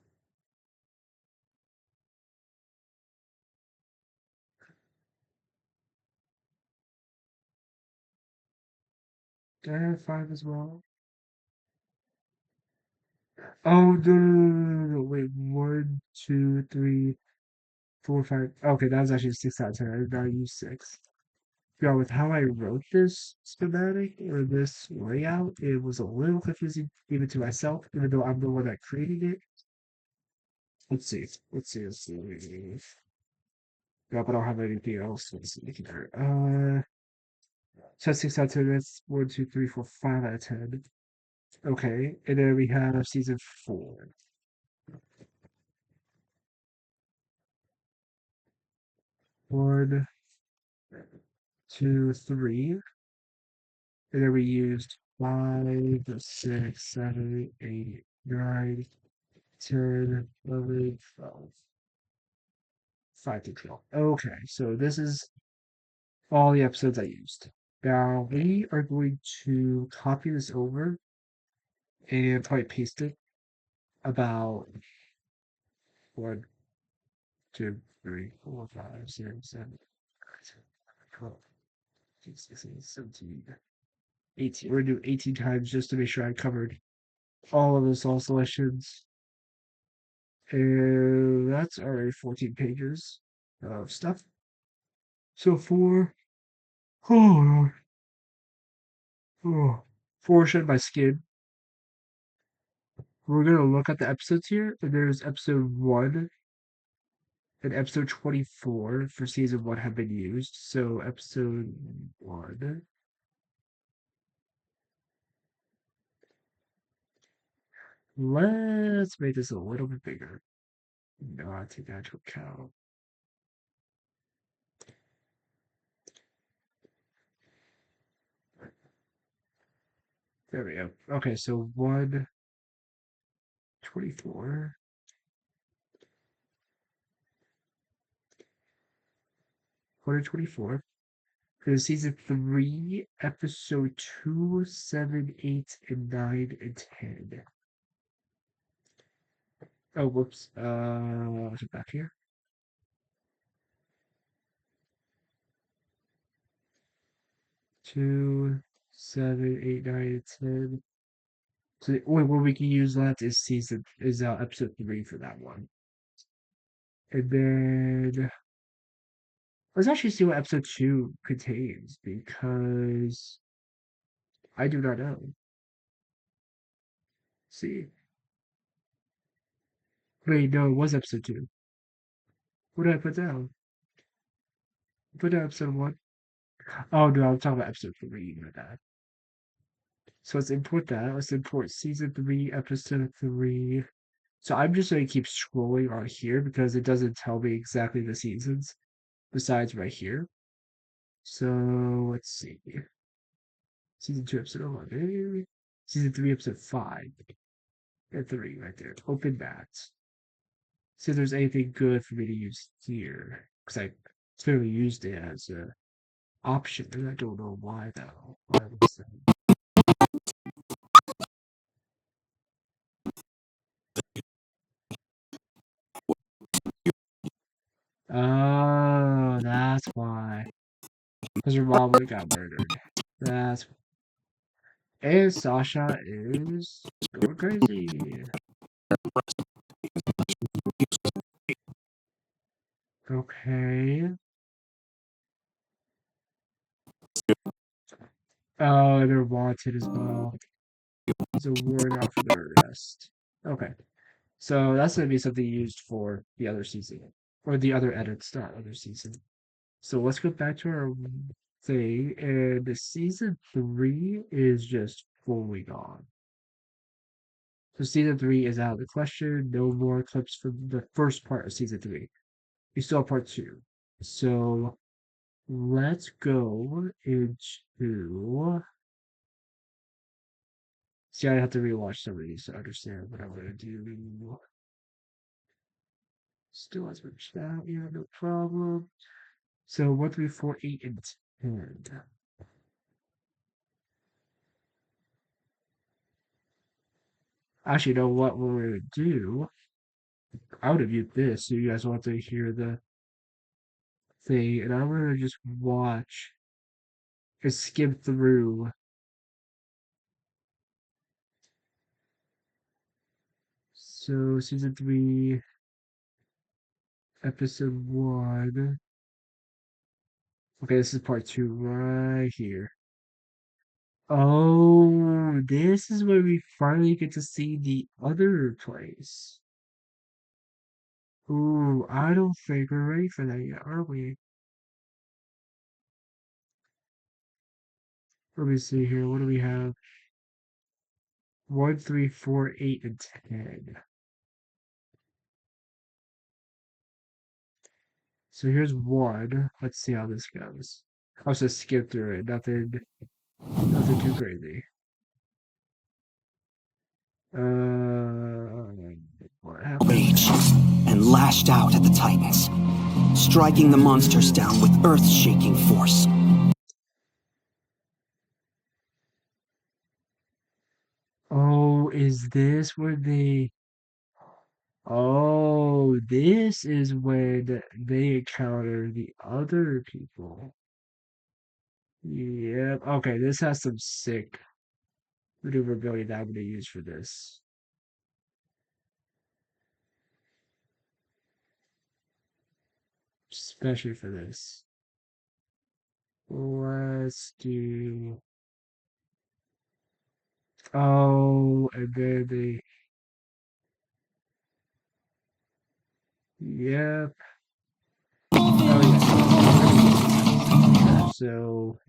Did I have 5 as well? Oh, no. Wait, 1, 2, 3, 4, 5. Okay, that was actually 6 out of 10. I did not use 6. Yeah, with how I wrote this schematic or this layout, it was a little confusing even to myself, even though I'm the one that created it. Let's see. Yep, I don't have anything else. Let's see here. So 6 out of 10. That's 1, 2, 3, 4, 5 out of 10. Okay, and then we have season 4. 1, 2, 3. And then we used 5, 6, 7, 8, 9, 10, 11, 12. 5 to 12. Okay, so this is all the episodes I used. Now we are going to copy this over and probably paste it about 1, 2, 3, 4, 5, 6, 7, 8, 12, 16, 17, 18. We're gonna do 18 times just to make sure I covered all of the song selections. And that's already 14 pages of stuff. So oh, oh, 4 Shed My Skin. We're gonna look at the episodes here, and there's episode 1 and episode 24 for season 1 have been used. So episode 1. Let's make this a little bit bigger. Not take that into account. There we go. Okay, so 124. 124. For season 3, episode 2, 7, 8, and 9, and 10. Oh, whoops. Is it back here? 2, 7, 8, 9, and 10. So the only one we can use left is episode 3 for that one. And then let's actually see what episode 2 contains because I do not know. See. Wait, no, it was episode 2. What did I put down? I put down episode 1. Oh no, I'm talking about episode 3, my bad. So let's import that. Let's import season 3, episode 3. So I'm just going to keep scrolling on here because it doesn't tell me exactly the seasons besides right here. So let's see. Season 2, episode 11. Season 3, episode 5. And 3 right there. Open that. See if there's anything good for me to use here. Because I clearly used it as an option. And I don't know why though. Why was that? Oh, that's why. Because her mom would have got murdered. That's and Sasha is going crazy. Okay. Oh, they're wanted as well. It's a warrant out for their arrest. Okay. So that's gonna be something used for the other season. Or the other edits, not other season. So let's go back to our thing. And the season 3 is just fully gone. So season 3 is out of the question. No more clips from the first part of season 3. We still have part 2. So let's go into. See, I have to rewatch some of these to understand what I'm gonna do. Still hasn't reached out. Yeah, no problem. So 1, 3, 4, 8, and 10. Actually, you know what we're gonna do? I would have mute this so you guys want to hear the thing, and I'm gonna just watch and skim through So season 3, episode 1. Okay, this is part 2 right here. Oh, this is where we finally get to see the other place. Ooh, I don't think we're ready for that yet, are we? Let me see here. What do we have? 1, 3, 4, 8, and 10. So here's 1. Let's see how this goes. I'll just skip through it. Nothing too crazy. What happened? Rage and lashed out at the Titans, striking the monsters down with earth-shaking force. Oh, is this where they... Oh, this is when they encounter the other people. Yep. Okay, this has some sick maneuverability that I'm gonna use for this. Especially for this. Let's do... Oh, and then they... Yep. Oh, yeah. So,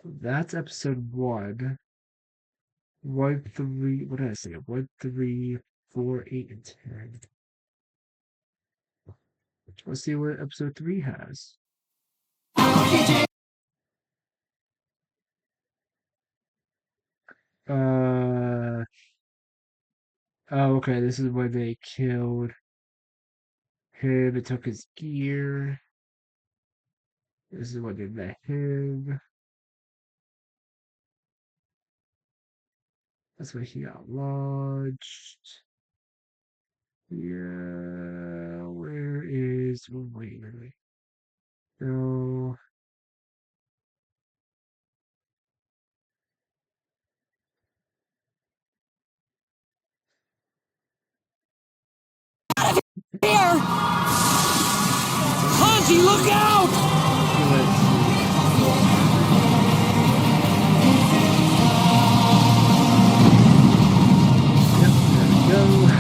that's episode 1. 1, 3... What did I say? 1, 3, 4, 8, and 10. Let's see what episode 3 has. Uh... Oh, okay, this is when they killed him and took his gear. This is when they met him. That's when he got launched. Yeah, where is... Oh, wait. No. Here! Hanji, look out! Let's see. Yep, there we go.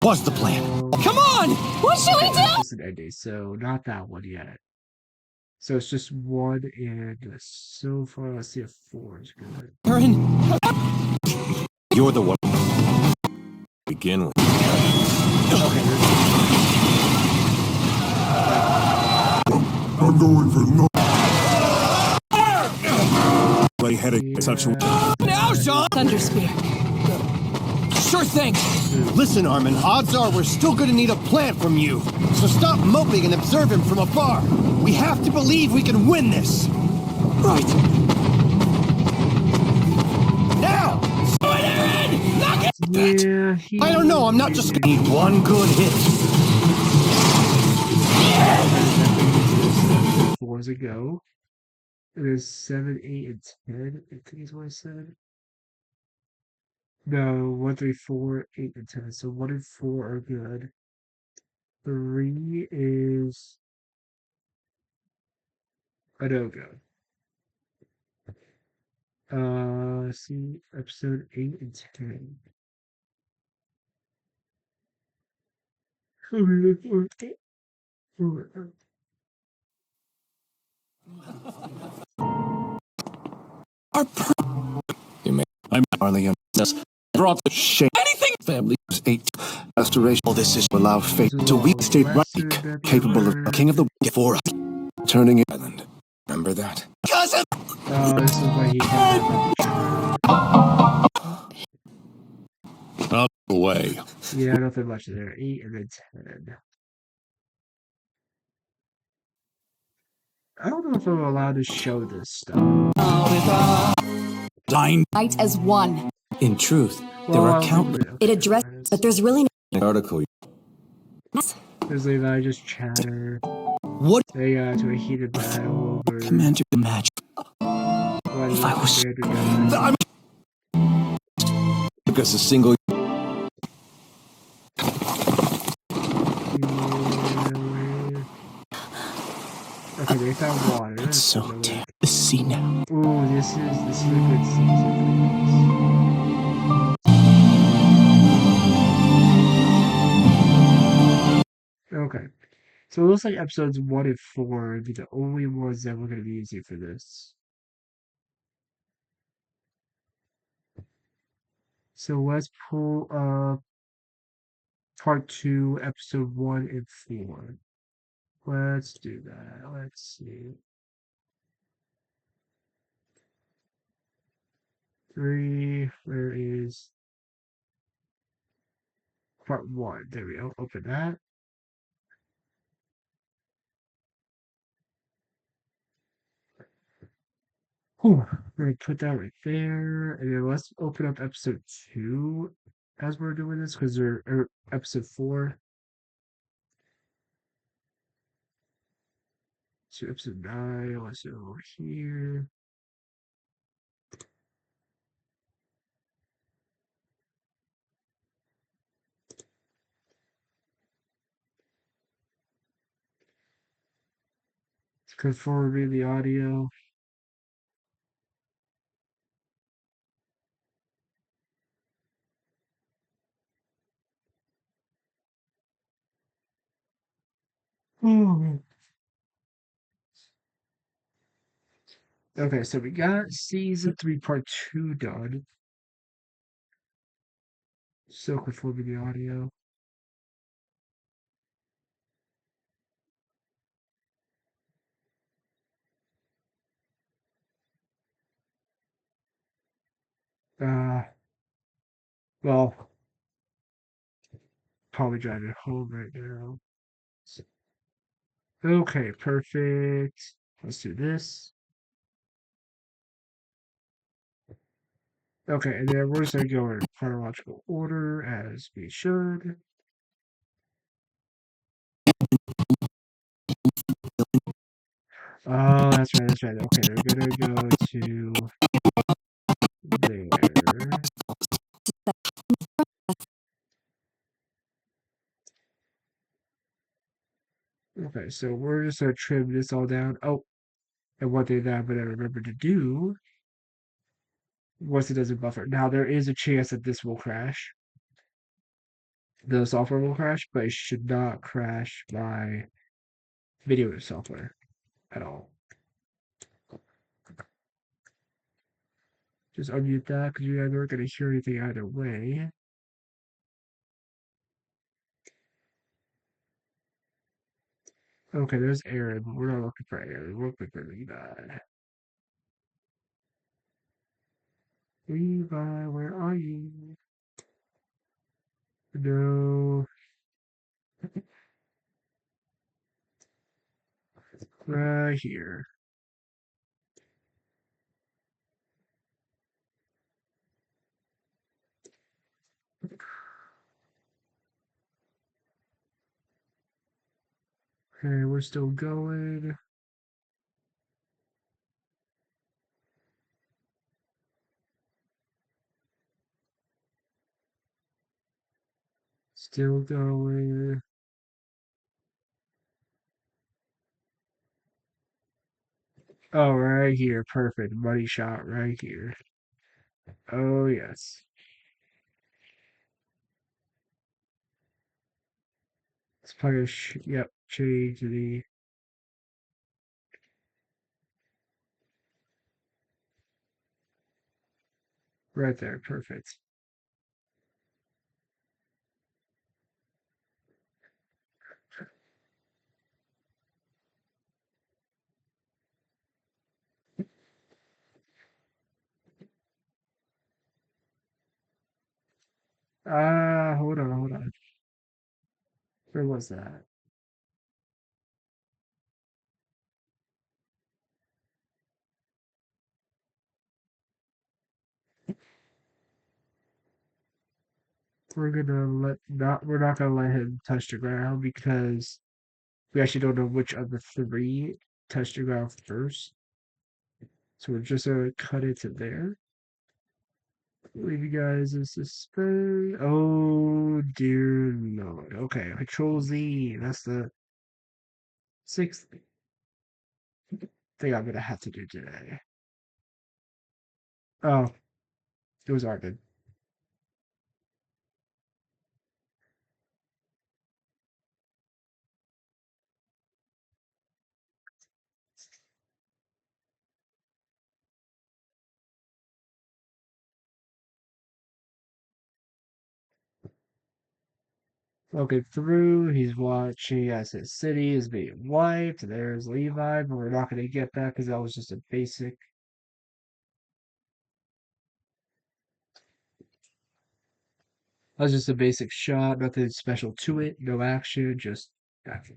What's the plan? Come on! What should we do? It's an ending, so not that one yet. So it's just 1, and so far, let's see if 4 is good. Aaron, You're the one. Begin with. Okay, I'm going for no. Buddy had a such a. now, Sean! Thunder Spear. Sure thing. Listen, Armin, odds are we're still gonna need a plan from you. So stop moping and observe him from afar. We have to believe we can win this. Right. Now! yeah, I don't know, I'm not just gonna need one good hit. 4 is a go. It is 7, 8, and 10. I think is what I said. No, 1, 3, 4, 8, and 10. So 1 and 4 are good. 3 is a no-go. See, episode 8 and 10. I'm Arlie. Brought the shame. Anything. Family 8. Restoration. All this is to allow fate to weak state right, capable of a king of the for us. Turning island. Remember that? Cousin! This is why he got Up away. Yeah, nothing much there. 8 and then 10. I don't know if I'm allowed to show this stuff. Line. Night as one. In truth, there Well, are countless. It addressed, but there's really no article. Does Levi just chatter? What? They got into a heated battle over Commander, imagine what if is I the was... standard guy. Because a single. Yeah, okay, they found water. It's That's so another. damn... The sea now. Ooh, this is a good season for this. Okay. So it looks like episodes 1 and 4 would be the only ones that we're going to be using for this. So let's pull up part 2, episode 1 and 4. Let's do that. Let's see. 3, where is part 1? There we go. Open that. Whew. We're going to put that right there. And then let's open up episode 2 as we're doing this, because they're episode 4. So episode 9, let's go over here. Conforming the audio. Oh. Okay, so we got season 3, part 2 done. Still conforming the audio. Uh, well, probably driving home right now. Okay, perfect. Let's do this. Okay, and then we're just gonna go in chronological order as we should. Oh, that's right, that's right. Okay, they're gonna go to there. Okay, so we're just gonna trim this all down. Oh, and one thing that I'm gonna remember to do once it doesn't buffer. Now there is a chance that this will crash. The software will crash, but it should not crash my video software at all. Just unmute that because you guys aren't going to hear anything either way. Okay, there's Aaron, but we're not looking for Aaron. We're looking for Levi. Levi, where are you? No. Right here. Okay, we're still going. Still going. Oh, right here. Perfect. Money shot right here. Oh, yes. Let's probably, yep, change the, right there. Perfect. Hold on, hold on. Where was that? we're not gonna let him touch the ground because we actually don't know which of the three touched the ground first. So we're just gonna cut it to there. Leave you guys in suspense. Oh dear Lord. Okay, Control Z. That's the sixth thing I'm gonna have to do today. Oh, it was Arvin. Looking through, he's watching as his city is being wiped. There's Levi, but we're not gonna get that because that was just a basic. That was just a basic shot, nothing special to it, no action, just action.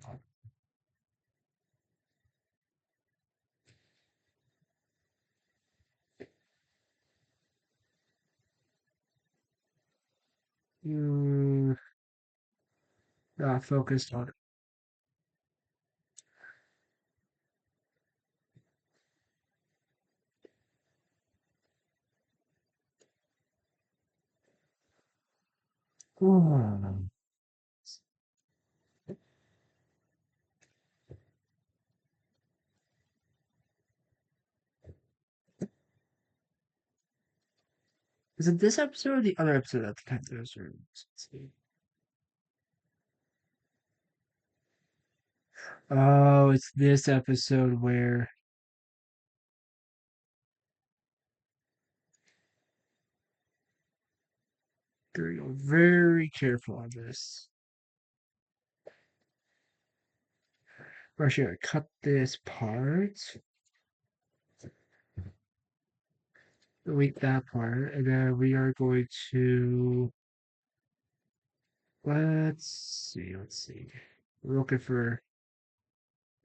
Mm, not focused on it. Hmm. Is it this episode or the other episode that the Panthers are? Let's see. Oh, it's this episode where you're very careful on this. We're actually gonna cut this part, delete that part, and then we are going to let's see. We're looking for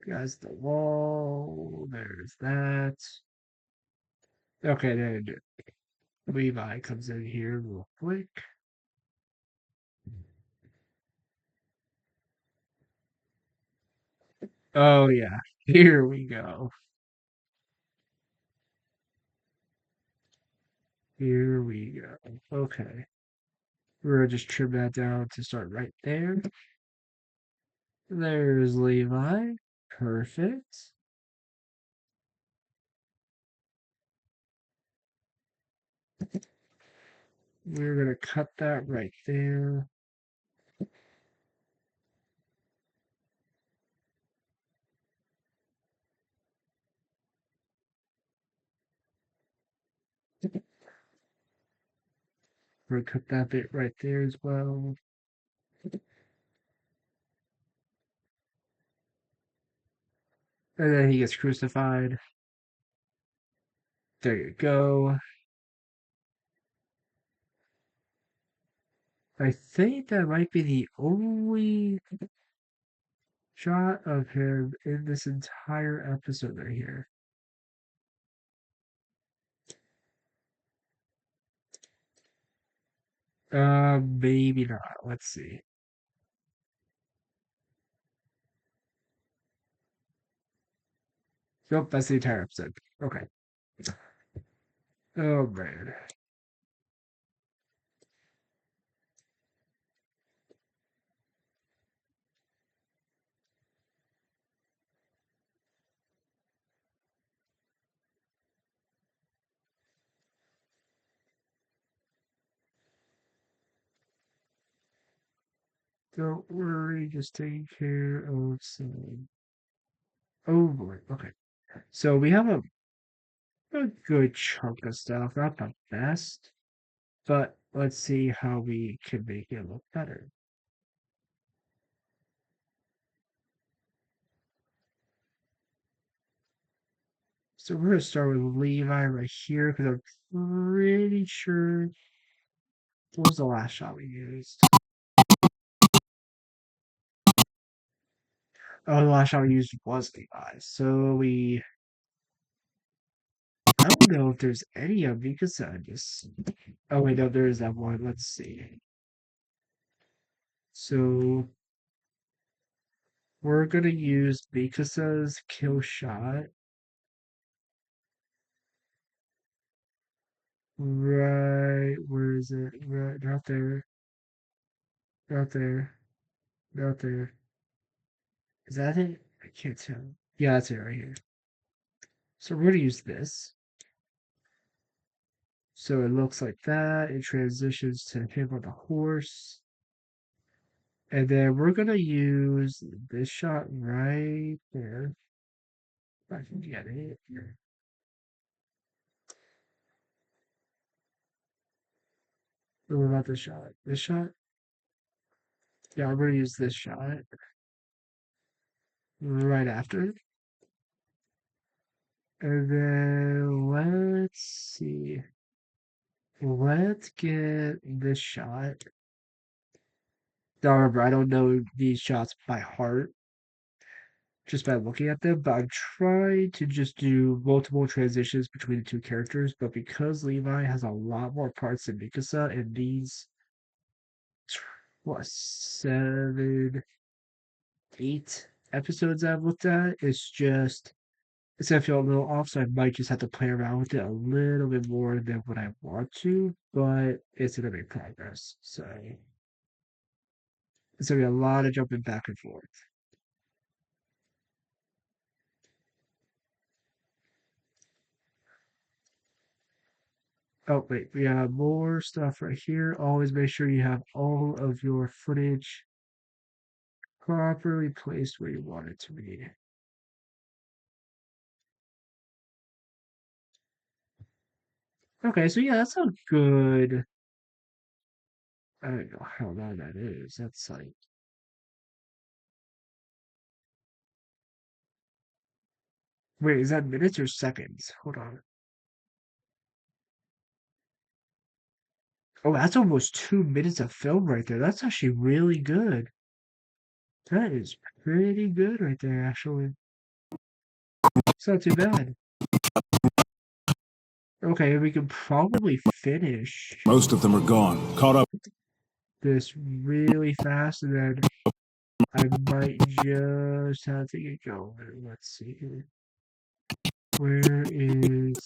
guys the wall. There's that. Okay, then Levi comes in here real quick. Oh yeah, here we go. Here we go. Okay. We're gonna just trim that down to start right there. There's Levi. Perfect. We're gonna cut that right there. We're gonna cut that bit right there as well. And then he gets crucified. There you go. I think that might be the only shot of him in this entire episode right here. Maybe not. Let's see. Nope, that's the entire episode. Okay. Oh man. Don't worry, just taking care of some. Oh boy. Okay. So we have a good chunk of stuff. Not the best, but let's see how we can make it look better. So we're gonna start with Levi right here because I'm pretty sure what was the last shot we used? Oh, the last shot we used was Levi. So I don't know if there's any of Mikasa in this. Oh wait, no, there is that one. Let's see. So we're gonna use Mikasa's kill shot. Right, where is it? Right, not there, not there, not there. Is that it? I can't tell. Yeah, that's it right here. So we're gonna use this. So it looks like that. It transitions to him on the horse. And then we're gonna use this shot right there. If I can get it. What about this shot? This shot? Yeah, we're gonna use this shot right after. And then let's see. Let's get this shot. Now remember, I don't know these shots by heart, just by looking at them, but I'm trying to just do multiple transitions between the two characters. But because Levi has a lot more parts than Mikasa, and these, what, 7, 8 episodes I've looked at, it's gonna feel a little off, so I might just have to play around with it a little bit more than what I want to, but it's gonna make progress. So it's gonna be a lot of jumping back and forth. Oh, wait, we have more stuff right here. Always make sure you have all of your footage properly placed where you want it to be. Okay, so yeah, that's a good. I don't know how long that is. That's like. Wait, is that minutes or seconds? Hold on. Oh, that's almost 2 minutes of film right there. That's actually really good. That is pretty good right there, actually. It's not too bad. Okay, we can probably finish Most of them are gone. Caught up. this really fast, and then I might just have to get going. Let's see here. Where is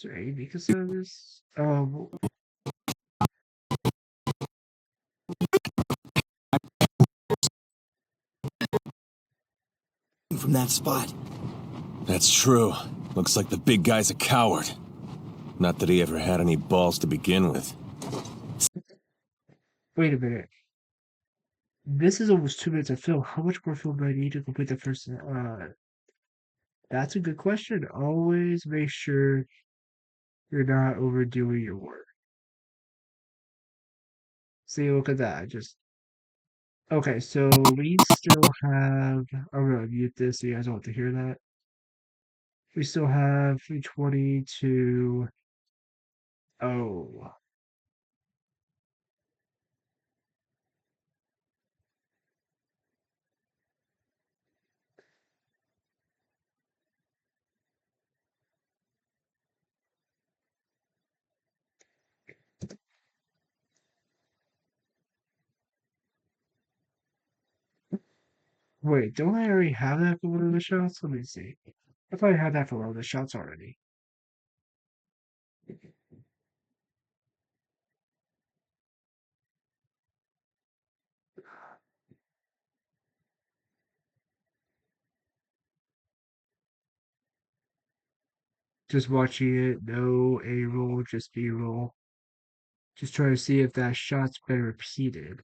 there any because of this? From that spot. That's true. Looks like the big guy's a coward. Not that he ever had any balls to begin with. wait a minute. This is almost 2 minutes of film. How much more film do I need to complete the first? That's a good question. Always make sure you're not overdoing your work. See, look at that. Just okay. So we still have. I'm gonna mute this so you guys don't have to hear that. We still have 320 to. Oh, wait. Don't I already have that for one of the shots? Let me see. I thought I had that for one of the shots already. Just watching it. No A roll, just B roll. Just trying to see if that shot's been repeated.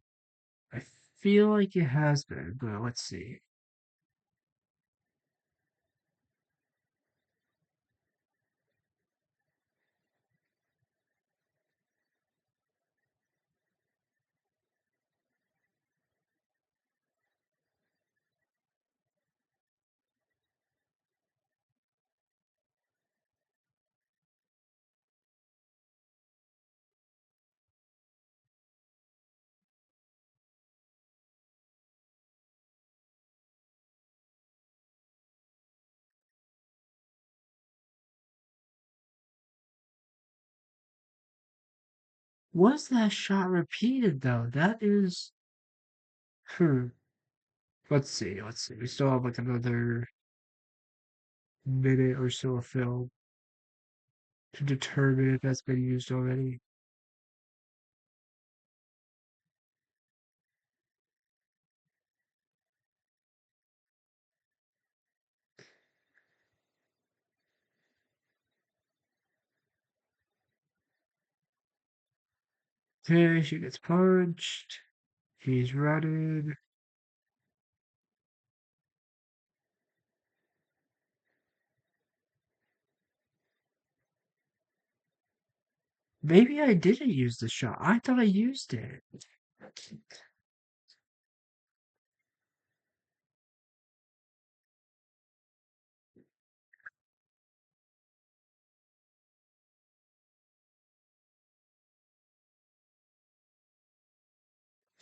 I feel like it has been, but let's see. Was that shot repeated though? That is, hmm. Let's see. Let's see. We still have like another minute or so of film to determine if that's been used already. Okay, she gets punched. He's running. Maybe I didn't use the shot. I thought I used it.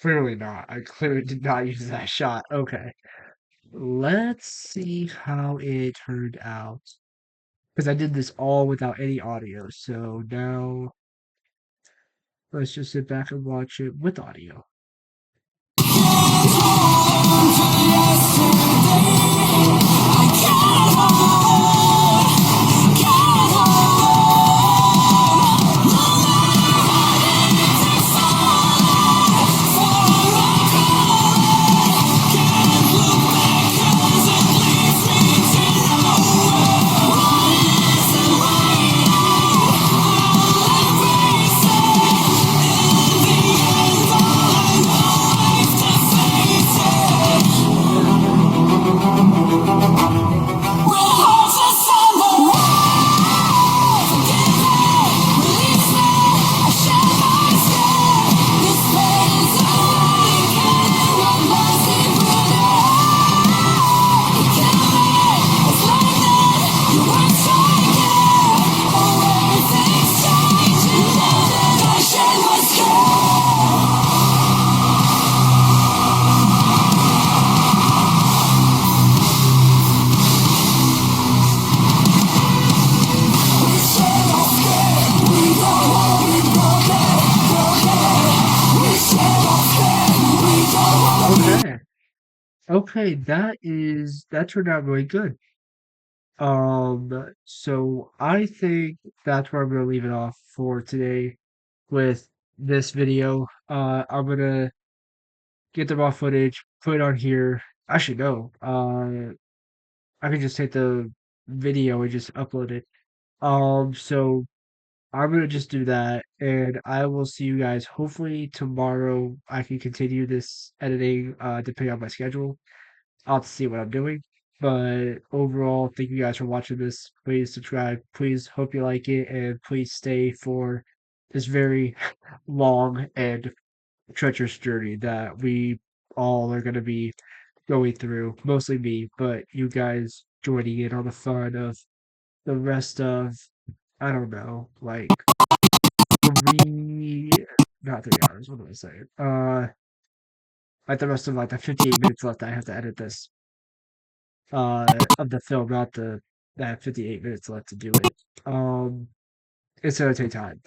Clearly not. I clearly did not use that shot. Okay. Let's see how it turned out. Because I did this all without any audio. So now let's just sit back and watch it with audio. Okay. Okay, that turned out really good. So I think that's where I'm gonna leave it off for today with this video. I'm gonna get the raw footage, put it on here. Actually, no. I can just take the video and just upload it. So I'm gonna just do that, and I will see you guys hopefully tomorrow. I can continue this editing, depending on my schedule. I'll have to see what I'm doing. But overall, thank you guys for watching this. Please subscribe. Please hope you like it, and please stay for this very long and treacherous journey that we all are gonna be going through. Mostly me, but you guys joining in on the fun of the rest of, I don't know, like three, not 3 hours. What am I saying? Like the rest of like the 58 minutes left. I have to edit this of the film, not the that 58 minutes left to do it. It's gonna take time.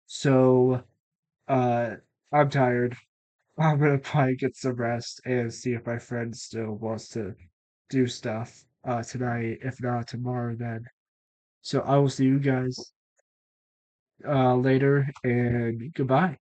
So uh I'm tired. I'm gonna probably get some rest and see if my friend still wants to do stuff tonight. If not tomorrow, then. So I will see you guys later, and goodbye.